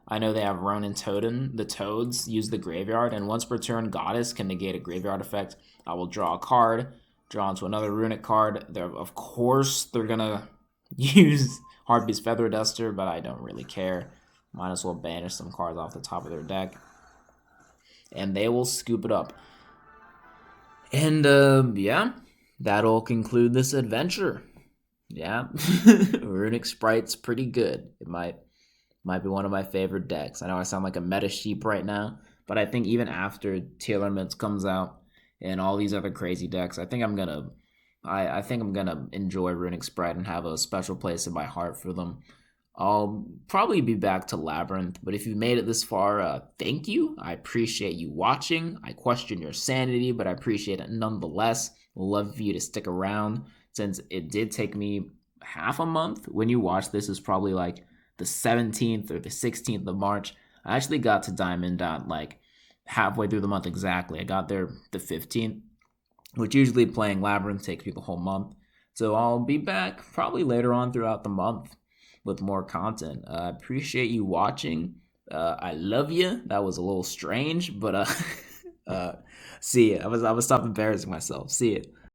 Speaker 1: I know they have Ronin Totem. The Toads use the graveyard, and once per turn, Goddess can negate a graveyard effect. I will draw a card, draw into another Runick card. Of course, they're going to use Heartbeat's Feather Duster, but I don't really care. Might as well banish some cards off the top of their deck. And they will scoop it up. And, yeah, that'll conclude this adventure. Yeah, Runick Spright's pretty good. It might be one of my favorite decks. I know I sound like a meta sheep right now, but I think even after Tier Limits comes out and all these other crazy decks, I think I'm gonna enjoy Runick Spright and have a special place in my heart for them. I'll probably be back to Labyrinth, but if you've made it this far, thank you. I appreciate you watching. I question your sanity, but I appreciate it nonetheless. Love for you to stick around since it did take me half a month. When you watch this, is probably like the 17th or the 16th of March. I actually got to Diamond like halfway through the month exactly. I got there the 15th, which usually playing Labyrinth takes me the whole month. So I'll be back probably later on throughout the month with more content. I appreciate you watching. I love you. That was a little strange, but see ya. I was stop embarrassing myself. See ya.